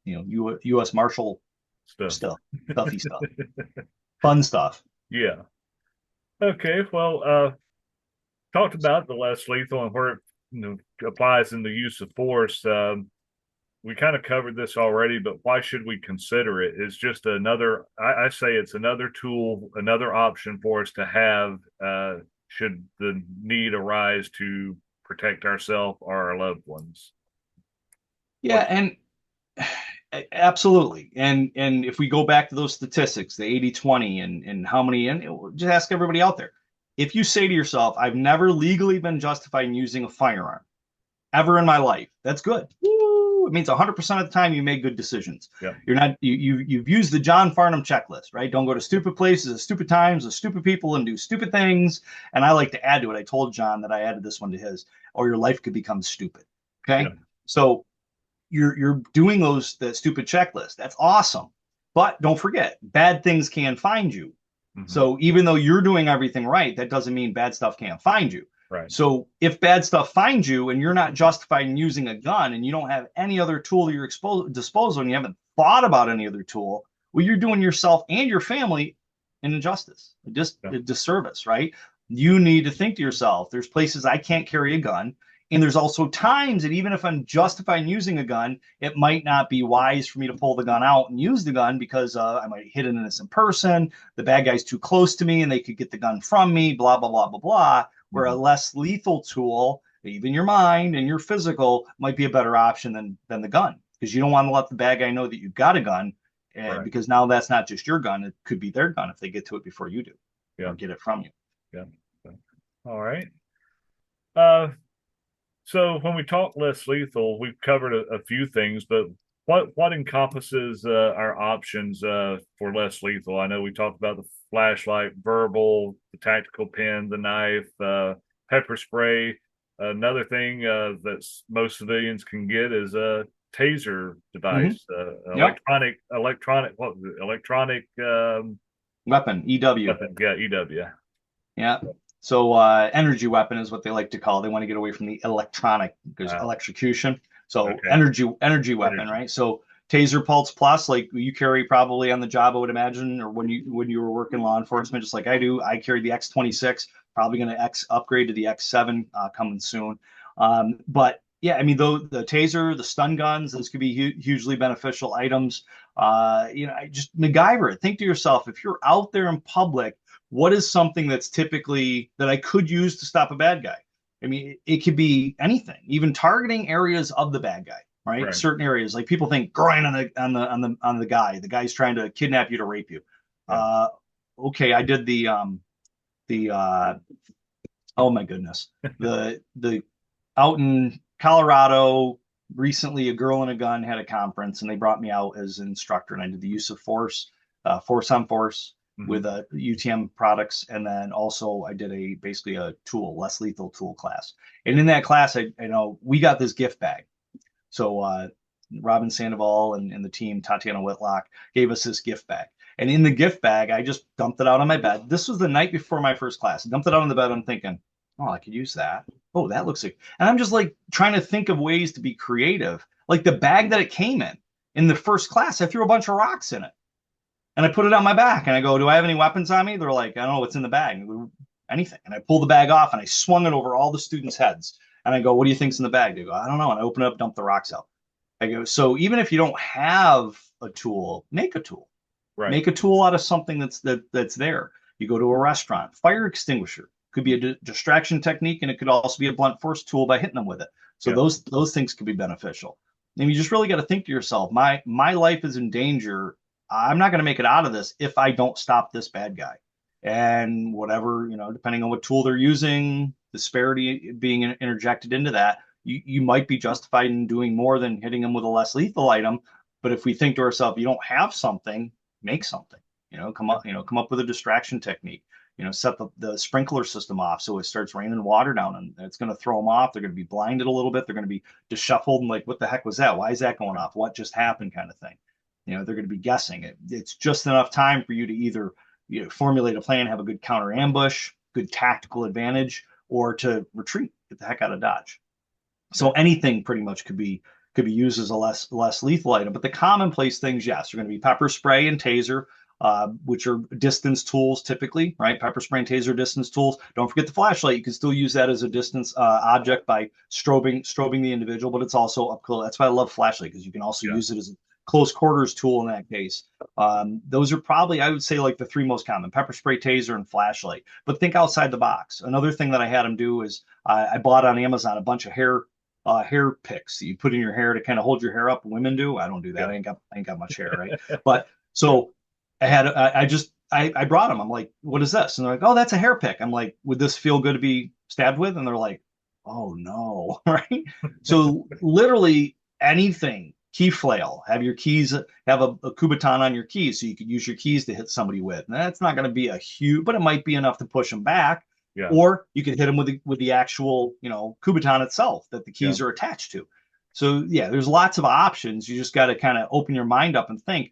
U.S. Marshal stuffy stuff, fun stuff.
Yeah. Okay. Well, talked about the less lethal and where it applies in the use of force. We kind of covered this already, but why should we consider it? It's just another, I say it's another tool, another option for us to have should the need arise to protect ourselves or our loved ones.
Yeah, and absolutely. And if we go back to those statistics, the 80-20 and how many, and just ask everybody out there. If you say to yourself, I've never legally been justified in using a firearm ever in my life, that's good. It means 100% of the time you make good decisions.
Yeah.
You're not you've used the John Farnham checklist, right? Don't go to stupid places at stupid times with stupid people and do stupid things. And I like to add to it. I told John that I added this one to his, or your life could become stupid. Okay. Yeah. So you're doing that stupid checklist. That's awesome. But don't forget, bad things can find you. Mm-hmm. So even though you're doing everything right, that doesn't mean bad stuff can't find you.
Right.
So if bad stuff finds you and you're not justified in using a gun and you don't have any other tool at your disposal and you haven't thought about any other tool, well, you're doing yourself and your family an injustice, a disservice, right? You need to think to yourself, there's places I can't carry a gun. And there's also times that even if I'm justified in using a gun, it might not be wise for me to pull the gun out and use the gun because I might hit an innocent person. The bad guy's too close to me and they could get the gun from me, blah, blah, blah, blah, blah. where a less lethal tool, even your mind and your physical, might be a better option than the gun, because you don't want to let the bad guy know that you've got a gun,
Right.
because now that's not just your gun; it could be their gun if they get to it before you do,
Yeah.
or get it from you.
Yeah. All right. Uh, so when we talk less lethal, we've covered a few things, but what encompasses our options for less lethal? I know we talked about the flashlight, verbal, the tactical pen, the knife, pepper spray. Another thing that most civilians can get is a taser
Mm-hmm.
device,
Yep.
electronic
Weapon, EW.
weapon. Yeah, EW.
Yeah. So energy weapon is what they like to call it. They want to get away from the electronic, because
Uh,
electrocution. So
okay.
energy weapon,
Energy.
right? So Taser Pulse Plus, like you carry probably on the job, I would imagine, or when you were working law enforcement, just like I do. I carry the X26, probably going to upgrade to the X7 coming soon. But yeah, I mean, though the Taser, the stun guns, those could be hugely beneficial items. I just MacGyver it. Think to yourself, if you're out there in public, what is something that's typically that I could use to stop a bad guy? I mean, it could be anything, even targeting areas of the bad guy, right?
Right.
Certain areas, like people think groin on the guy. The guy's trying to kidnap you to rape you.
Yeah.
Uh, okay, I did the oh my goodness, the out in Colorado recently, a girl and a gun had a conference, and they brought me out as an instructor, and I did the use of force, force on force
Hmm.
with UTM products, and then also I did basically a tool, less lethal tool class. And in that class, we got this gift bag. So Robin Sandoval and the team, Tatiana Whitlock, gave us this gift bag. And in the gift bag, I just dumped it out on my bed. This was the night before my first class. I dumped it out on the bed. I'm thinking, oh, I could use that. Oh, that looks like. And I'm just like trying to think of ways to be creative. Like the bag that it came in the first class, I threw a bunch of rocks in it and I put it on my back. And I go, do I have any weapons on me? They're like, I don't know what's in the bag. Anything. And I pulled the bag off and I swung it over all the students' heads. And I go, what do you think's in the bag? They go, I don't know. And I open it up, dump the rocks out. I go, so even if you don't have a tool, make a tool.
Right.
Make a tool out of something that's there. You go to a restaurant, fire extinguisher could be a distraction technique, and it could also be a blunt force tool by hitting them with it. So
Yeah.
those things could be beneficial. And you just really got to think to yourself, my life is in danger. I'm not going to make it out of this if I don't stop this bad guy. And whatever, depending on what tool they're using, disparity being interjected into that, you might be justified in doing more than hitting them with a less lethal item. But if we think to ourselves, you don't have something, make something. Come up with a distraction technique. Set the sprinkler system off so it starts raining water down, and it's going to throw them off. They're going to be blinded a little bit. They're going to be disheveled and like, what the heck was that? Why is that going off? What just happened? Kind of thing. They're going to be guessing. It's just enough time for you to either formulate a plan, have a good counter ambush, good tactical advantage, or to retreat, get the heck out of Dodge. So anything pretty much could be used as a less lethal item. But the commonplace things, yes, are going to be pepper spray and taser, which are distance tools typically, right? Pepper spray and taser distance tools. Don't forget the flashlight. You can still use that as a distance object by strobing the individual, but it's also up close. That's why I love flashlight, because you can also
Yeah.
use it as a close quarters tool in that case. Those are probably, I would say, like the three most common: pepper spray, taser, and flashlight. But think outside the box. Another thing that I had them do is I bought on Amazon a bunch of hair picks that you put in your hair to kind of hold your hair up. Women do. I don't do that.
Yeah.
I ain't got much hair, right? But so I brought them. I'm like, what is this? And they're like, oh, that's a hair pick. I'm like, would this feel good to be stabbed with? And they're like, oh no, right? So literally anything. Key flail. Have your keys. Have a Kubotan on your keys, so you could use your keys to hit somebody with. And that's not going to be a huge, but it might be enough to push them back.
Yeah.
Or you could hit them with the actual, Kubotan itself that the
Yeah.
keys are attached to. So yeah, there's lots of options. You just got to kind of open your mind up and think,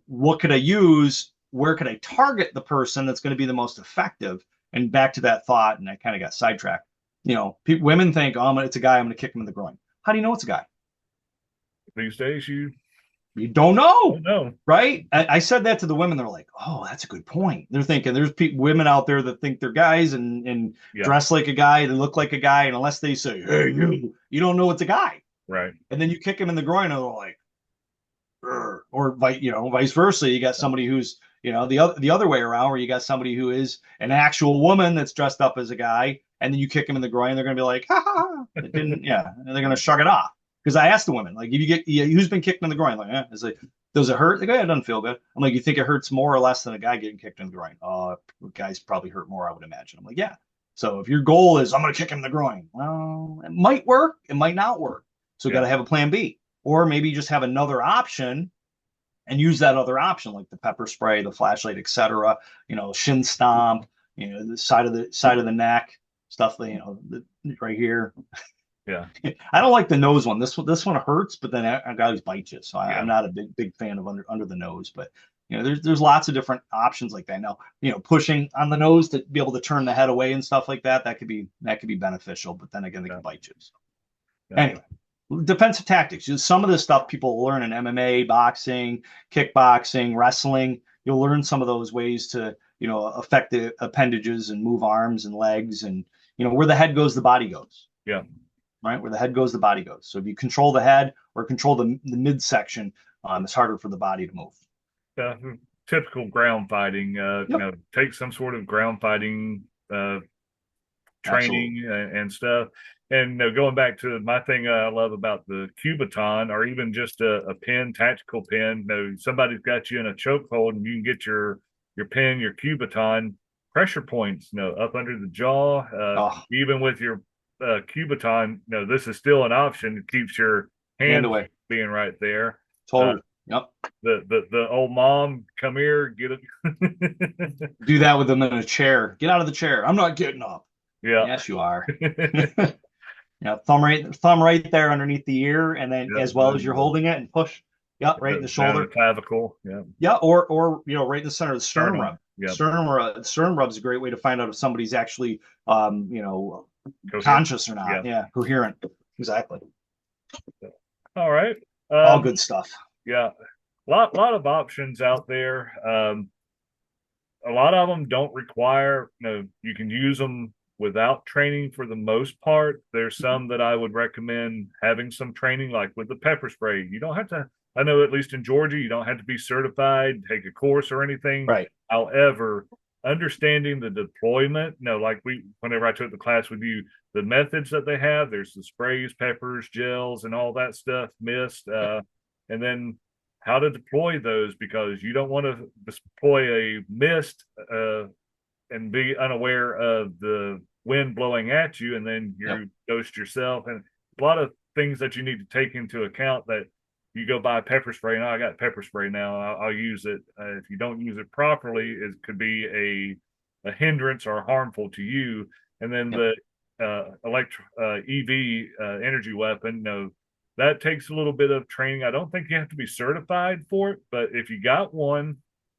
what could I use? Where could I target the person that's going to be the most effective? And back to that thought, and I kind of got sidetracked. Women think, oh, it's a guy, I'm going to kick him in the groin. How do you know it's a guy?
These days, you
You don't know,
don't know.
right? I said that to the women. They're like, "Oh, that's a good point." They're thinking there's women out there that think they're guys and
Yeah.
dress like a guy, they look like a guy, and unless they say, "Hey, you don't know it's a guy,"
Right.
and then you kick him in the groin, and they're like, or vice versa. You got somebody who's the other way around, where you got somebody who is an actual woman that's dressed up as a guy, and then you kick them in the groin, they're going to be like, ha ha, ha. It didn't, yeah, and they're going to shrug it off. Because I asked the women, like, if you get, yeah, who's been kicked in the groin? Like, it's like, does it hurt? They go, yeah, it doesn't feel good. I'm like, you think it hurts more or less than a guy getting kicked in the groin? Oh, guys probably hurt more, I would imagine. I'm like, yeah. So if your goal is, I'm going to kick him in the groin, well, it might work, it might not work. So you got
Yeah.
to have a plan B, or maybe just have another option and use that other option, like the pepper spray, the flashlight, etc. Shin stomp, the side of the neck, stuff that right here.
Yeah.
I don't like the nose one. This one hurts, but then I always bite you. So I'm
Yeah.
not a big fan of under the nose. But there's lots of different options like that. Now, pushing on the nose to be able to turn the head away and stuff like that, that could be beneficial. But then again, they can
Yeah.
bite you. So
Yeah.
anyway, defensive tactics. Some of this stuff people learn in MMA, boxing, kickboxing, wrestling. You'll learn some of those ways to affect the appendages and move arms and legs, and where the head goes, the body goes.
Yeah.
Right, where the head goes, the body goes. So if you control the head or control the midsection, it's harder for the body to move.
Uh, Typical ground fighting.
Yep,
Take some sort of ground fighting
absolutely.
training and stuff. And going back to my thing I love about the Cubiton, or even just a pen, tactical pen. Somebody's got you in a chokehold, and you can get your pen, your Cubiton pressure points, up under the jaw.
Oh,
Even with your Cubiton, this is still an option. It keeps your
hand
hands
away.
being right there. Uh,
Totally. Yep.
the old mom, come here, get it.
Do that with them in a chair. Get out of the chair. I'm not getting up.
Yeah.
Yes, you are. Thumb right there underneath the ear, and then
Yeah,
as well as you're holding it, and push. Yep, right in the
down the
shoulder.
clavicle. Yeah,
Yeah, or right in the center of the sternum
sternum.
rub.
Yeah,
Sternum rub is a great way to find out if somebody's actually
coherent.
conscious or not.
Yeah.
Yeah, coherent. Exactly.
All right.
All good stuff.
Yeah, lot of options out there. A lot of them don't require, you can use them without training for the most part. There's some that I would recommend having some training, like with the pepper spray. You don't have to, I know at least in Georgia, you don't have to be certified, take a course or anything.
Right.
However, understanding the deployment, like whenever I took the class with you, the methods that they have, there's the sprays, peppers, gels, and all that stuff, mist, and then how to deploy those, because you don't want to deploy a mist and be unaware of the wind blowing at you, and then
Yep.
you ghost yourself. And a lot of things that you need to take into account, that you go buy pepper spray. Now I got pepper spray now. I'll use it. If you don't use it properly, it could be a hindrance or harmful to you. And then
Yep.
the EV energy weapon, that takes a little bit of training. I don't think you have to be certified for it, but if you got one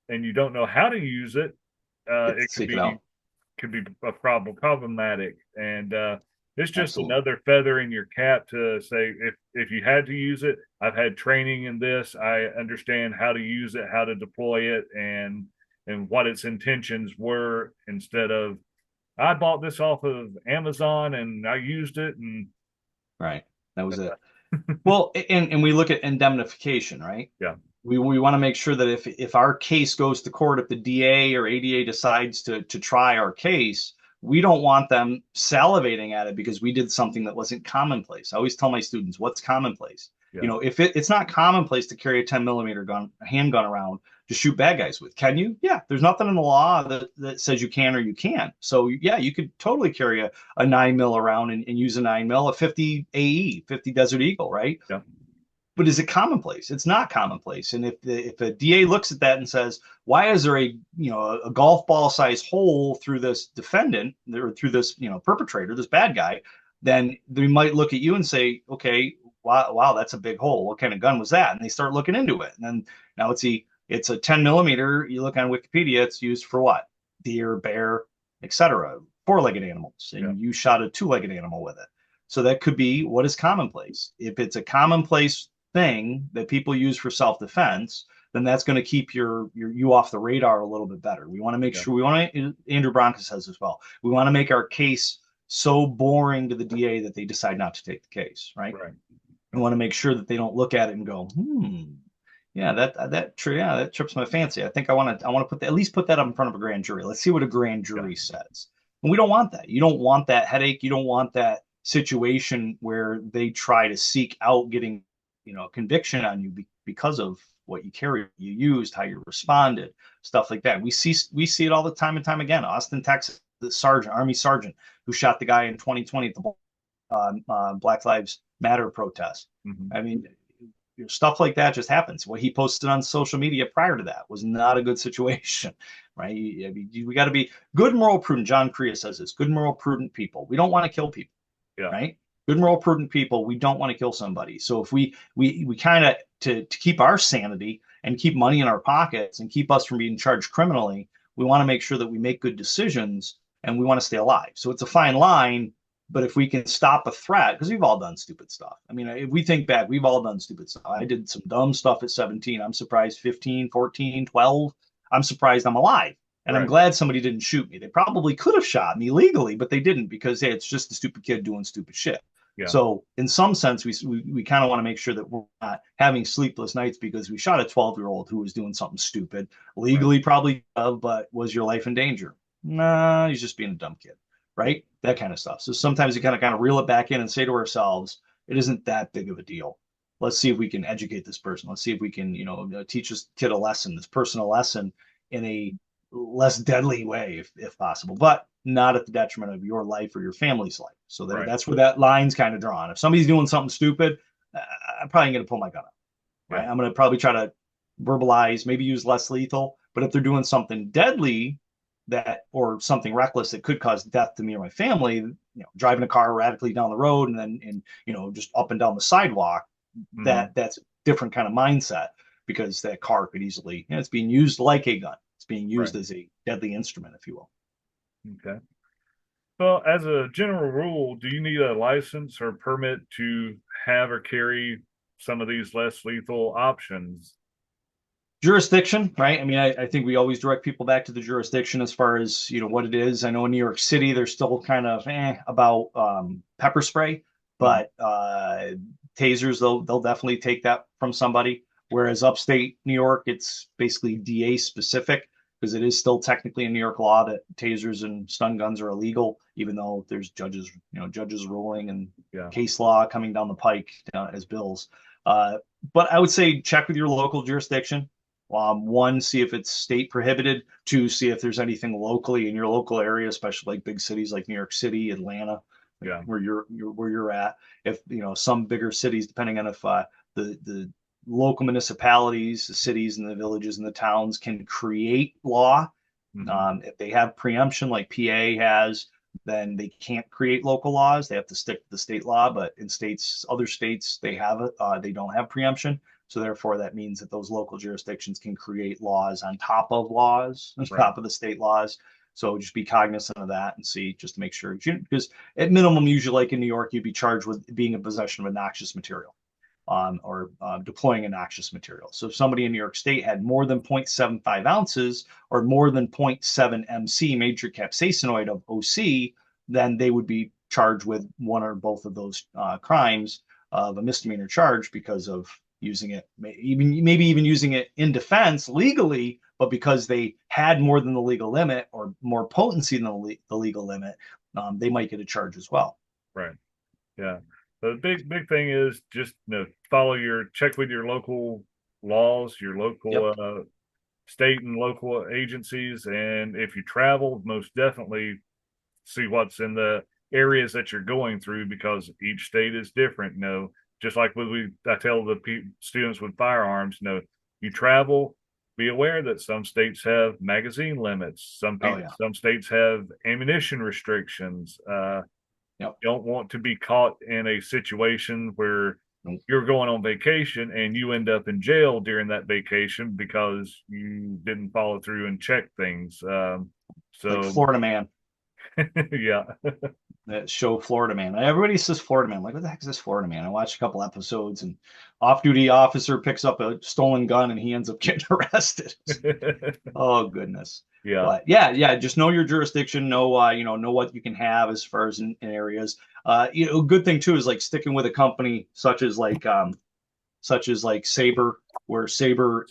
and you don't know how to use it, it could
Seek it out.
be a problematic. And it's just
Absolutely.
another feather in your cap to say, if you had to use it, I've had training in this. I understand how to use it, how to deploy it, and what its intentions were, instead of, I bought this off of Amazon and I used it, and
Right. That was it. Well, and we look at indemnification, right?
yeah,
We want to make sure that if our case goes to court, if the DA or ADA decides to try our case, we don't want them salivating at it because we did something that wasn't commonplace. I always tell my students, what's commonplace?
yeah,
If it's not commonplace to carry a 10 millimeter gun, a handgun around to shoot bad guys with, can you? Yeah, there's nothing in the law that says you can or you can't. So yeah, you could totally carry a 9 mil around and use a 9 mil, a 50 AE, 50 Desert Eagle, right?
yeah,
But is it commonplace? It's not commonplace. And if a DA looks at that and says, why is there a golf ball size hole through this defendant, or through this perpetrator, this bad guy, then they might look at you and say, okay, wow, that's a big hole. What kind of gun was that? And they start looking into it. And then now it's a 10 millimeter. You look on Wikipedia, it's used for what? Deer, bear, etc. Four-legged animals,
yeah,
and you shot a two-legged animal with it. So that could be what is commonplace. If it's a commonplace thing that people use for self-defense, then that's going to keep you off the radar a little bit better. We want to make
yeah,
sure Andrew Bronca says as well. We want to make our case so boring to the DA that they decide not to take the case, right?
right.
We want to make sure that they don't look at it and go, yeah, that trips my fancy. I think I want to put at least put that up in front of a grand jury. Let's see what a grand
Yeah.
jury says. And we don't want that. You don't want that headache. You don't want that situation where they try to seek out getting, conviction on you because of what you carry, you used, how you responded, stuff like that. We see it all the time and time again. Austin, Texas, the sergeant, Army sergeant who shot the guy in 2020 at the Black Lives Matter protest.
Mm-hmm.
I mean, stuff like that just happens. What he posted on social media prior to that was not a good situation, right? I mean, we got to be good, moral, prudent. John Crea says this: good, moral, prudent people. We don't want to kill people,
Yeah.
right? Good, moral, prudent people. We don't want to kill somebody. So if we kind of to keep our sanity and keep money in our pockets and keep us from being charged criminally, we want to make sure that we make good decisions and we want to stay alive. So it's a fine line, but if we can stop a threat, because we've all done stupid stuff. I mean, if we think back, we've all done stupid stuff. I did some dumb stuff at 17. I'm surprised 15, 14, 12. I'm surprised I'm alive. And I'm
Right.
glad somebody didn't shoot me. They probably could have shot me legally, but they didn't because, hey, it's just a stupid kid doing stupid shit.
Yeah.
So in some sense, we kind of want to make sure that we're not having sleepless nights because we shot a 12-year-old who was doing something stupid.
Right.
Legally, probably, but was your life in danger? Nah, he's just being a dumb kid, right? That kind of stuff. So sometimes you kind of reel it back in and say to ourselves, it isn't that big of a deal. Let's see if we can educate this person. Let's see if we can, teach this kid a lesson, this person a lesson in a less deadly way, if possible, but not at the detriment of your life or your family's life. So
Right.
that's where that line's kind of drawn. If somebody's doing something stupid, I'm probably going to pull my gun out,
Yeah.
right? I'm going to probably try to verbalize, maybe use less lethal. But if they're doing something deadly, that or something reckless that could cause death to me or my family, driving a car radically down the road and just up and down the sidewalk,
Mm-hmm.
that's a different kind of mindset because that car could easily, it's being used like a gun. It's being
Right.
used as a deadly instrument, if you will.
Okay. Well, as a general rule, do you need a license or permit to have or carry some of these less lethal options?
Jurisdiction, right? I mean, I think we always direct people back to the jurisdiction as far as what it is. I know in New York City, they're still kind of about pepper spray,
Mhm.
but tasers, they'll definitely take that from somebody. Whereas upstate New York, it's basically DA specific because it is still technically in New York law that tasers and stun guns are illegal, even though there's judges ruling and
Yeah.
case law coming down the pike as bills. Uh, but I would say check with your local jurisdiction. One, see if it's state prohibited. Two, see if there's anything locally in your local area, especially like big cities like New York City, Atlanta, like
Yeah.
where you're at. If some bigger cities, depending on if the local municipalities, the cities and the villages and the towns can create law.
Hmm.
If they have preemption like PA has, then they can't create local laws. They have to stick to the state law. But in other states, they have it. They don't have preemption. So therefore, that means that those local jurisdictions can create laws on top of laws, on
Right.
top of the state laws. So just be cognizant of that and see just to make sure. Because at minimum, usually like in New York, you'd be charged with being in possession of a noxious material or deploying a noxious material. So if somebody in New York State had more than 0.75 ounces or more than zero point 0.7 MC major capsaicinoid of OC, then they would be charged with one or both of those crimes of a misdemeanor charge because of using it, maybe even using it in defense legally, but because they had more than the legal limit or more potency than the legal limit, they might get a charge as well.
Right. Yeah. The big thing is just follow your check with your local laws, your
Yep.
local state and local agencies, and if you travel, most definitely see what's in the areas that you're going through because each state is different. Just like I tell the students with firearms, you travel, be aware that some states have magazine limits,
Oh yeah.
some states have ammunition restrictions.
Yep.
You don't want to be caught in a situation where you're going on vacation and you end up in jail during that vacation because you didn't follow through and check things.
Like
So
Florida Man.
yeah.
That show Florida Man. Everybody says Florida Man. I'm like, what the heck is this Florida Man? I watched a couple episodes and off-duty officer picks up a stolen gun and he ends up getting arrested. Oh goodness.
Yeah.
But yeah, just know your jurisdiction, know what you can have as far as in areas. A good thing too is like sticking with a company such as like Saber, where Saber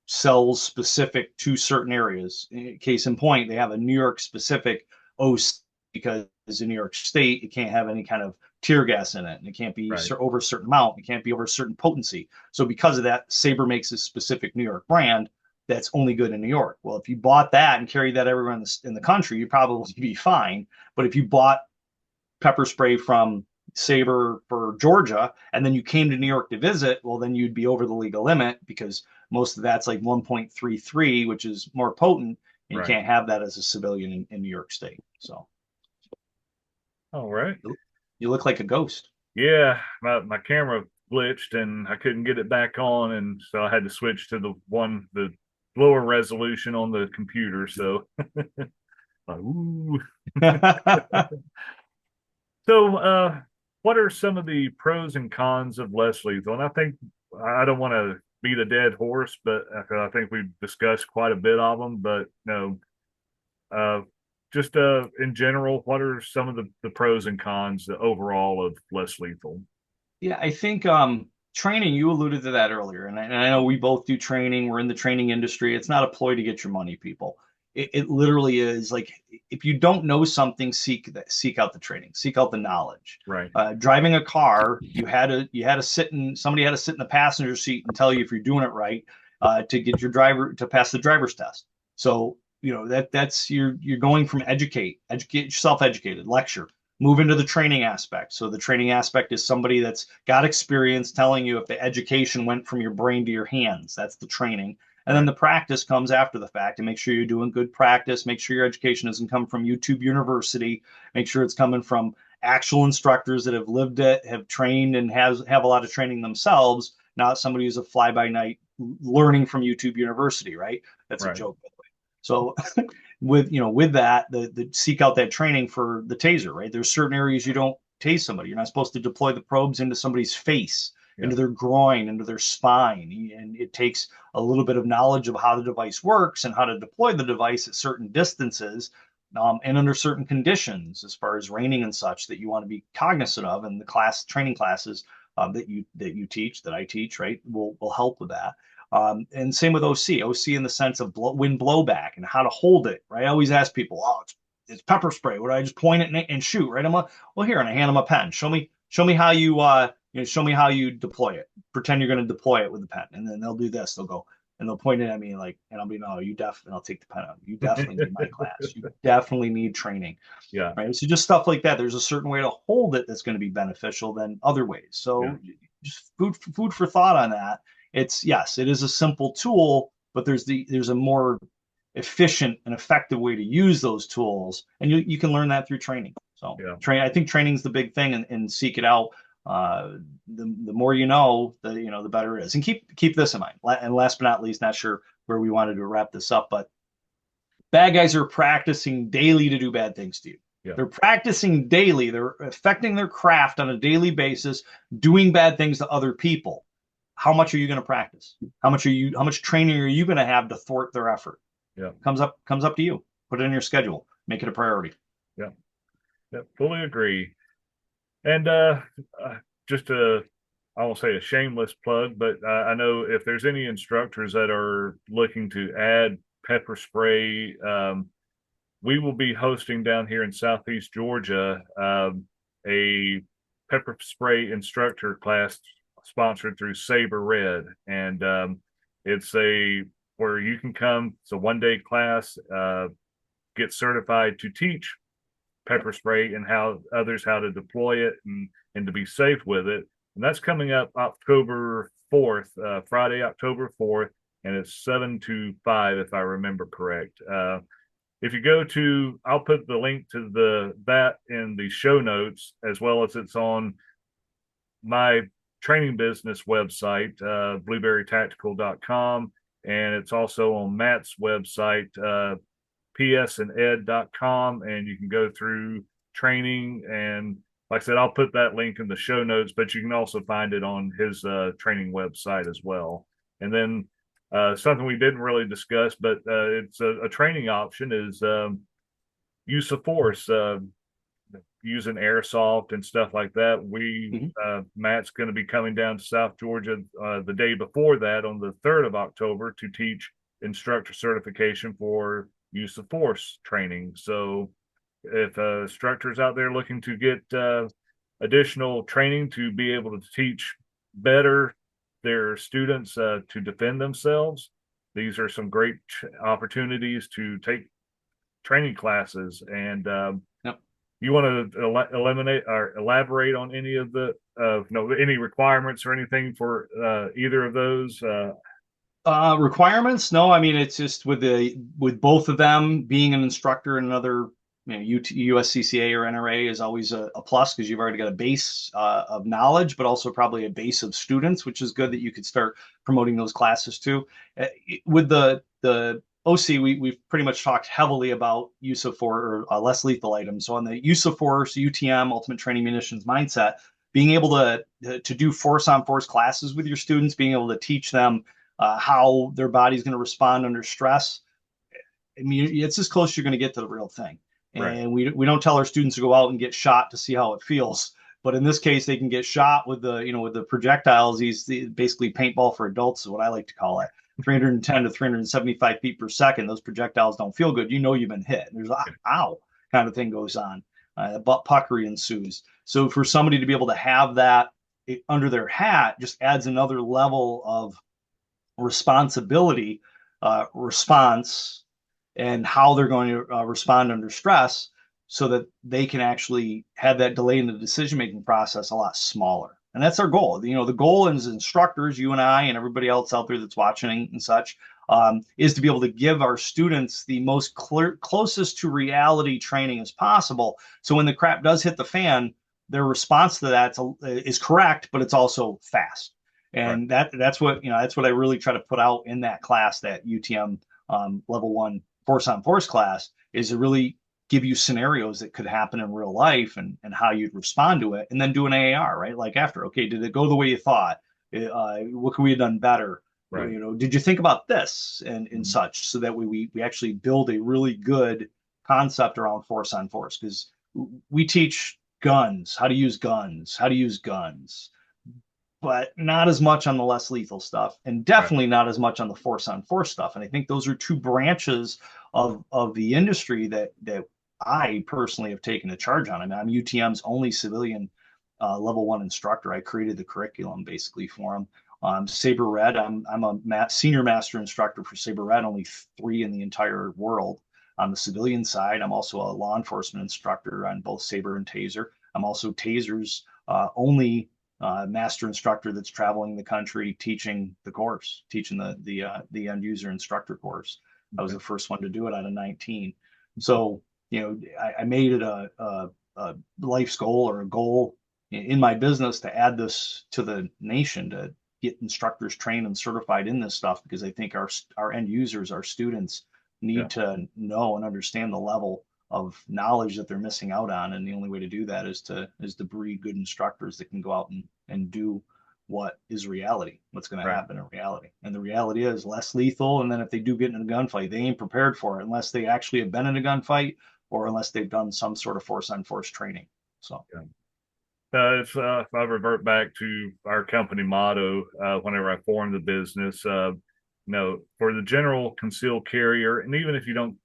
sells specific to certain areas. Case in point, they have a New York specific OC because in New York State, it can't have any kind of tear gas in it, and it can't be
Right.
over a certain amount. It can't be over a certain potency. So because of that, Saber makes a specific New York brand that's only good in New York. Well, if you bought that and carried that everywhere in the country, you'd probably be fine. But if you bought pepper spray from Saber for Georgia, and then you came to New York to visit, well, then you'd be over the legal limit because most of that's like 1.33, which is more potent. And you
Right.
can't have that as a civilian in New York State. So
All right.
you look like a ghost.
Yeah, my camera glitched and I couldn't get it back on, and so I had to switch to the lower resolution on the computer. So, ooh. So, what are some of the pros and cons of less lethal? And I think I don't want to beat a dead horse, but I think we've discussed quite a bit of them. But uh, just in general, what are some of the pros and cons overall of less lethal?
Yeah, I think training, you alluded to that earlier, and I know we both do training. We're in the training industry. It's not a ploy to get your money, people. It literally is like if you don't know something, seek out the training, seek out the knowledge.
Right.
Driving a car, you had to sit in somebody had to sit in the passenger seat and tell you if you're doing it right to get your driver to pass the driver's test. So that's you're going from educate yourself, educated, lecture, move into the training aspect. So the training aspect is somebody that's got experience telling you if the education went from your brain to your hands. That's the training. And then
Right.
the practice comes after the fact and make sure you're doing good practice. Make sure your education doesn't come from YouTube University. Make sure it's coming from actual instructors that have lived it, have trained, and have a lot of training themselves, not somebody who's a fly by night learning from YouTube University, right? That's a
Right.
joke, by the way. So with that, the seek out that training for the taser, right? There's certain areas you don't tase somebody. You're not supposed to deploy the probes into somebody's face,
Yeah.
into their groin, into their spine. And it takes a little bit of knowledge of how the device works and how to deploy the device at certain distances and under certain conditions, as far as raining and such, that you want to be cognizant of. And the training classes that you teach, that I teach, right, will help with that. And same with OC in the sense of wind blowback and how to hold it, right? I always ask people, oh, it's pepper spray. Would I just point it and shoot, right? I'm like, well, here, and I hand them a pen. Show me how show me how you deploy it. Pretend you're going to deploy it with a pen, and then they'll do this. They'll go and they'll point it at me like, and I'll be, no, you definitely. I'll take the pen out. You definitely need my class. You definitely need training,
Yeah.
right? So just stuff like that. There's a certain way to hold it that's going to be beneficial than other ways.
Yeah.
So just food for thought on that. It's yes, it is a simple tool, but there's a more efficient and effective way to use those tools, and you can learn that through training. So
Yeah.
I think training is the big thing, and seek it out. The more you know, the better it is. And keep this in mind. And last but not least, not sure where we wanted to wrap this up, but bad guys are practicing daily to do bad things to you.
Yeah.
They're practicing daily. They're affecting their craft on a daily basis, doing bad things to other people. How much are you going to practice? How much training are you going to have to thwart their effort?
Yeah.
Comes up to you. Put it in your schedule. Make it a priority.
Yeah. Yeah. Fully agree. And just I won't say a shameless plug, but I know if there's any instructors that are looking to add pepper spray, we will be hosting down here in Southeast Georgia a pepper spray instructor class sponsored through Saber Red, and it's a where you can come. It's a 1 day class, get certified to teach pepper spray and how to deploy it and to be safe with it. And that's coming up October 4th, Friday, October 4th, and it's 7 to 5, if I remember correct. If you go to, I'll put the link to that in the show notes, as well as it's on my training business website, blueberrytactical.com, and it's also on Matt's website, PS&Ed.com, and you can go through training. And like I said, I'll put that link in the show notes, but you can also find it on his training website as well. And then something we didn't really discuss, but it's a training option is use of force, using airsoft and stuff like that. Matt's going to be coming down to South Georgia the day before that on the 3rd of October to teach instructor certification for use of force training. So if instructors out there looking to get additional training to be able to teach better their students to defend themselves, these are some great opportunities to take training classes. And
Yep.
you want to eliminate or elaborate on any of the any requirements or anything for either of those?
Requirements? No, I mean it's just with both of them being an instructor in another, USCCA or NRA is always a plus because you've already got a base of knowledge, but also probably a base of students, which is good that you could start promoting those classes too. With the OC, we've pretty much talked heavily about use of force or less lethal items. So on the use of force, UTM, Ultimate Training Munitions mindset, being able to do force on force classes with your students, being able to teach them how their body's going to respond under stress. I mean, it's as close as you're going to get to the real thing.
Right.
And we don't tell our students to go out and get shot to see how it feels. But in this case, they can get shot with the projectiles. These basically paintball for adults is what I like to call it. 310 to 375 feet per second. Those projectiles don't feel good. You've been hit. There's ow kind of thing goes on. Butt puckery ensues. So for somebody to be able to have that under their hat just adds another level of responsibility, response, and how they're going to respond under stress so that they can actually have that delay in the decision making process a lot smaller. And that's our goal. The goal as instructors, you and I, and everybody else out there that's watching and such, is to be able to give our students the most closest to reality training as possible. So when the crap does hit the fan, their response to that is correct, but it's also fast.
Right.
And that's what I really try to put out in that class, that UTM level 1 force on force class, is to really give you scenarios that could happen in real life and how you'd respond to it, and then do an AAR, right? Like after, okay, did it go the way you thought? What could we have done better?
Right.
Did you think about this and
Mm-hmm.
such, so that we actually build a really good concept around force on force, because we teach guns, how to use guns, but not as much on the less lethal stuff, and
Right.
definitely not as much on the force on force stuff. And I think those are two branches of the industry that I personally have taken a charge on. I mean, I'm UTM's only civilian level 1 instructor. I created the curriculum basically for them. Saber Red, I'm a senior master instructor for Saber Red, only 3 in the entire world. On the civilian side, I'm also a law enforcement instructor on both Saber and Taser. I'm also Taser's only master instructor that's traveling the country teaching the course, teaching the end user instructor course. I was
Okay.
the first one to do it out of 19. So, I made it a life's goal, or a goal in my business, to add this to the nation, to get instructors trained and certified in this stuff, because I think our end users, our students,
Yeah.
need to know and understand the level of knowledge that they're missing out on. And the only way to do that is to breed good instructors that can go out and do what is reality, what's going to
Right.
happen in reality. And the reality is less lethal. And then if they do get in a gunfight, they ain't prepared for it unless they actually have been in a gunfight, or unless they've done some sort of force on force training. So
Yeah. If I revert back to our company motto, whenever I formed the business, for the general concealed carrier, and even if you don't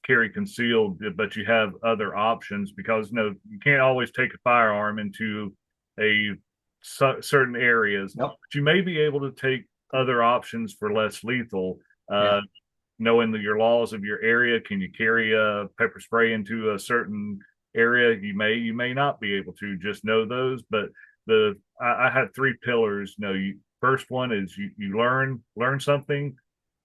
carry concealed, but you have other options, because you can't always take a firearm into a certain areas,
yep.
but you may be able to take other options for less lethal.
Yeah.
Knowing your laws of your area, can you carry a pepper spray into a certain area? You may not be able to. Just know those. But I had 3 pillars. First one is you learn something,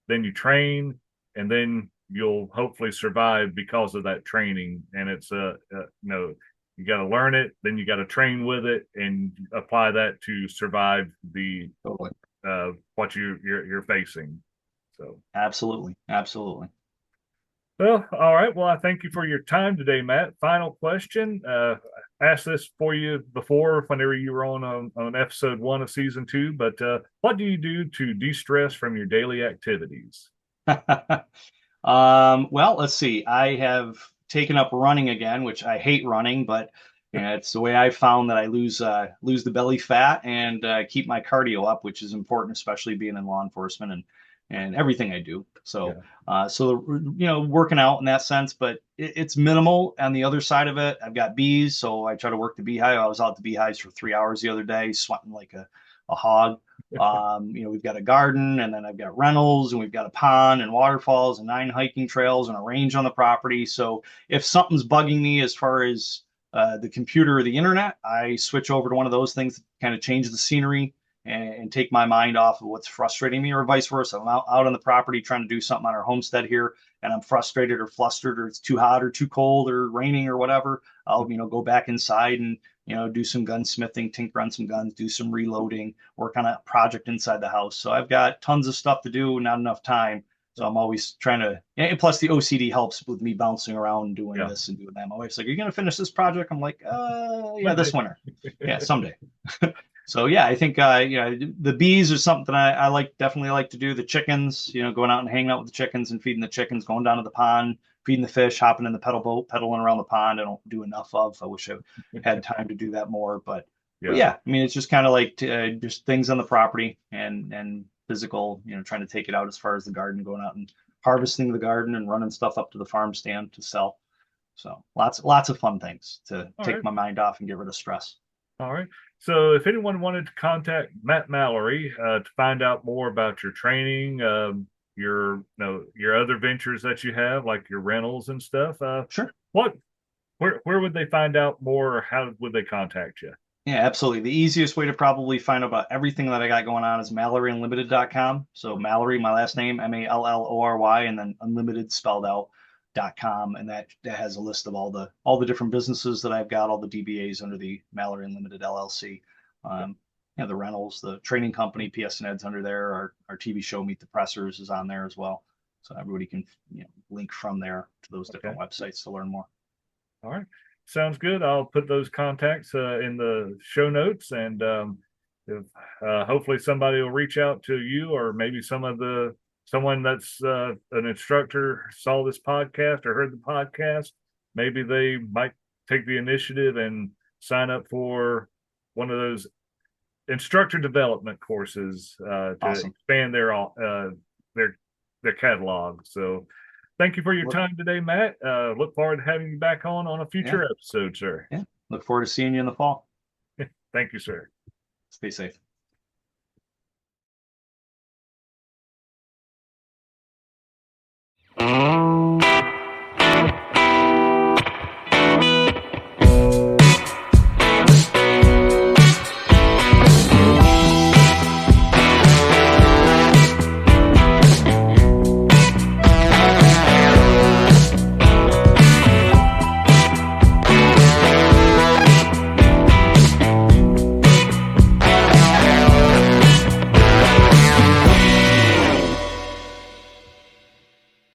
then you train, and then you'll hopefully survive because of that training. And it's you got to learn it, then you got to train with it, and apply that to survive the
Totally.
what you're facing. So.
Absolutely. Absolutely.
Well, all right. Well, I thank you for your time today, Matt. Final question. I asked this for you before, whenever you were on episode 1 of season 2, but what do you do to de-stress from your daily activities?
Well, let's see. I have taken up running again, which I hate running, but it's the way I found that I lose the belly fat and keep my cardio up, which is important, especially being in law enforcement and and everything I do.
Yeah.
So working out in that sense, but it's minimal. On the other side of it, I've got bees, so I try to work the beehive. I was out the beehives for 3 hours the other day, sweating like a hog. We've got a garden, and then I've got rentals, and we've got a pond and waterfalls and 9 hiking trails and a range on the property. So if something's bugging me as far as the computer or the internet, I switch over to one of those things to kind of change the scenery and take my mind off of what's frustrating me, or vice versa. I'm out on the property trying to do something on our homestead here, and I'm frustrated or flustered, or it's too hot or too cold or raining or whatever. I'll go back inside and do some gunsmithing, tinker on some guns, do some reloading, work on a project inside the house. So I've got tons of stuff to do, not enough time. So I'm always trying to, and plus the OCD helps with me bouncing around and doing
Yeah.
this and doing that. My wife's like, "Are you going to finish this project?" I'm like, yeah,
Monday.
this winter. Yeah, someday. So yeah, I think the bees are something I definitely like to do. The chickens, going out and hanging out with the chickens and feeding the chickens, going down to the pond, feeding the fish, hopping in the pedal boat, pedaling around the pond. I don't do enough of. I wish I had time to do that more, but
Yeah.
yeah, I mean it's just kind of like just things on the property and physical, trying to take it out as far as the garden, going out and harvesting the garden and running stuff up to the farm stand to sell. So lots of fun things to
All
take
right.
my mind off and get rid of stress.
All right. So if anyone wanted to contact Matt Mallory to find out more about your training, your other ventures that you have, like your rentals and stuff,
Sure.
what where would they find out more, or how would they contact you?
Yeah, absolutely. The easiest way to probably find out about everything that I got going on is MalloryUnlimited.com. So Mallory, my last name, Mallory, and then unlimited spelled out .com, and that has a list of all the different businesses that I've got, all the DBAs under the Mallory Unlimited LLC. Um, the rentals, the training company, PS&Ed's under there. Our TV show Meet the Pressers is on there as well. So everybody can link from there to those
Okay.
different websites to learn more.
All right. Sounds good. I'll put those contacts in the show notes, and if, hopefully somebody will reach out to you, or maybe someone that's an instructor saw this podcast or heard the podcast. Maybe they might take the initiative and sign up for one of those instructor development courses to
Awesome.
expand their their catalog. So thank you for your
Look,
time today, Matt. Look forward to having you back on a
yeah,
future episode, sir.
yeah. Look forward to seeing you in the fall.
Thank you, sir.
Stay safe.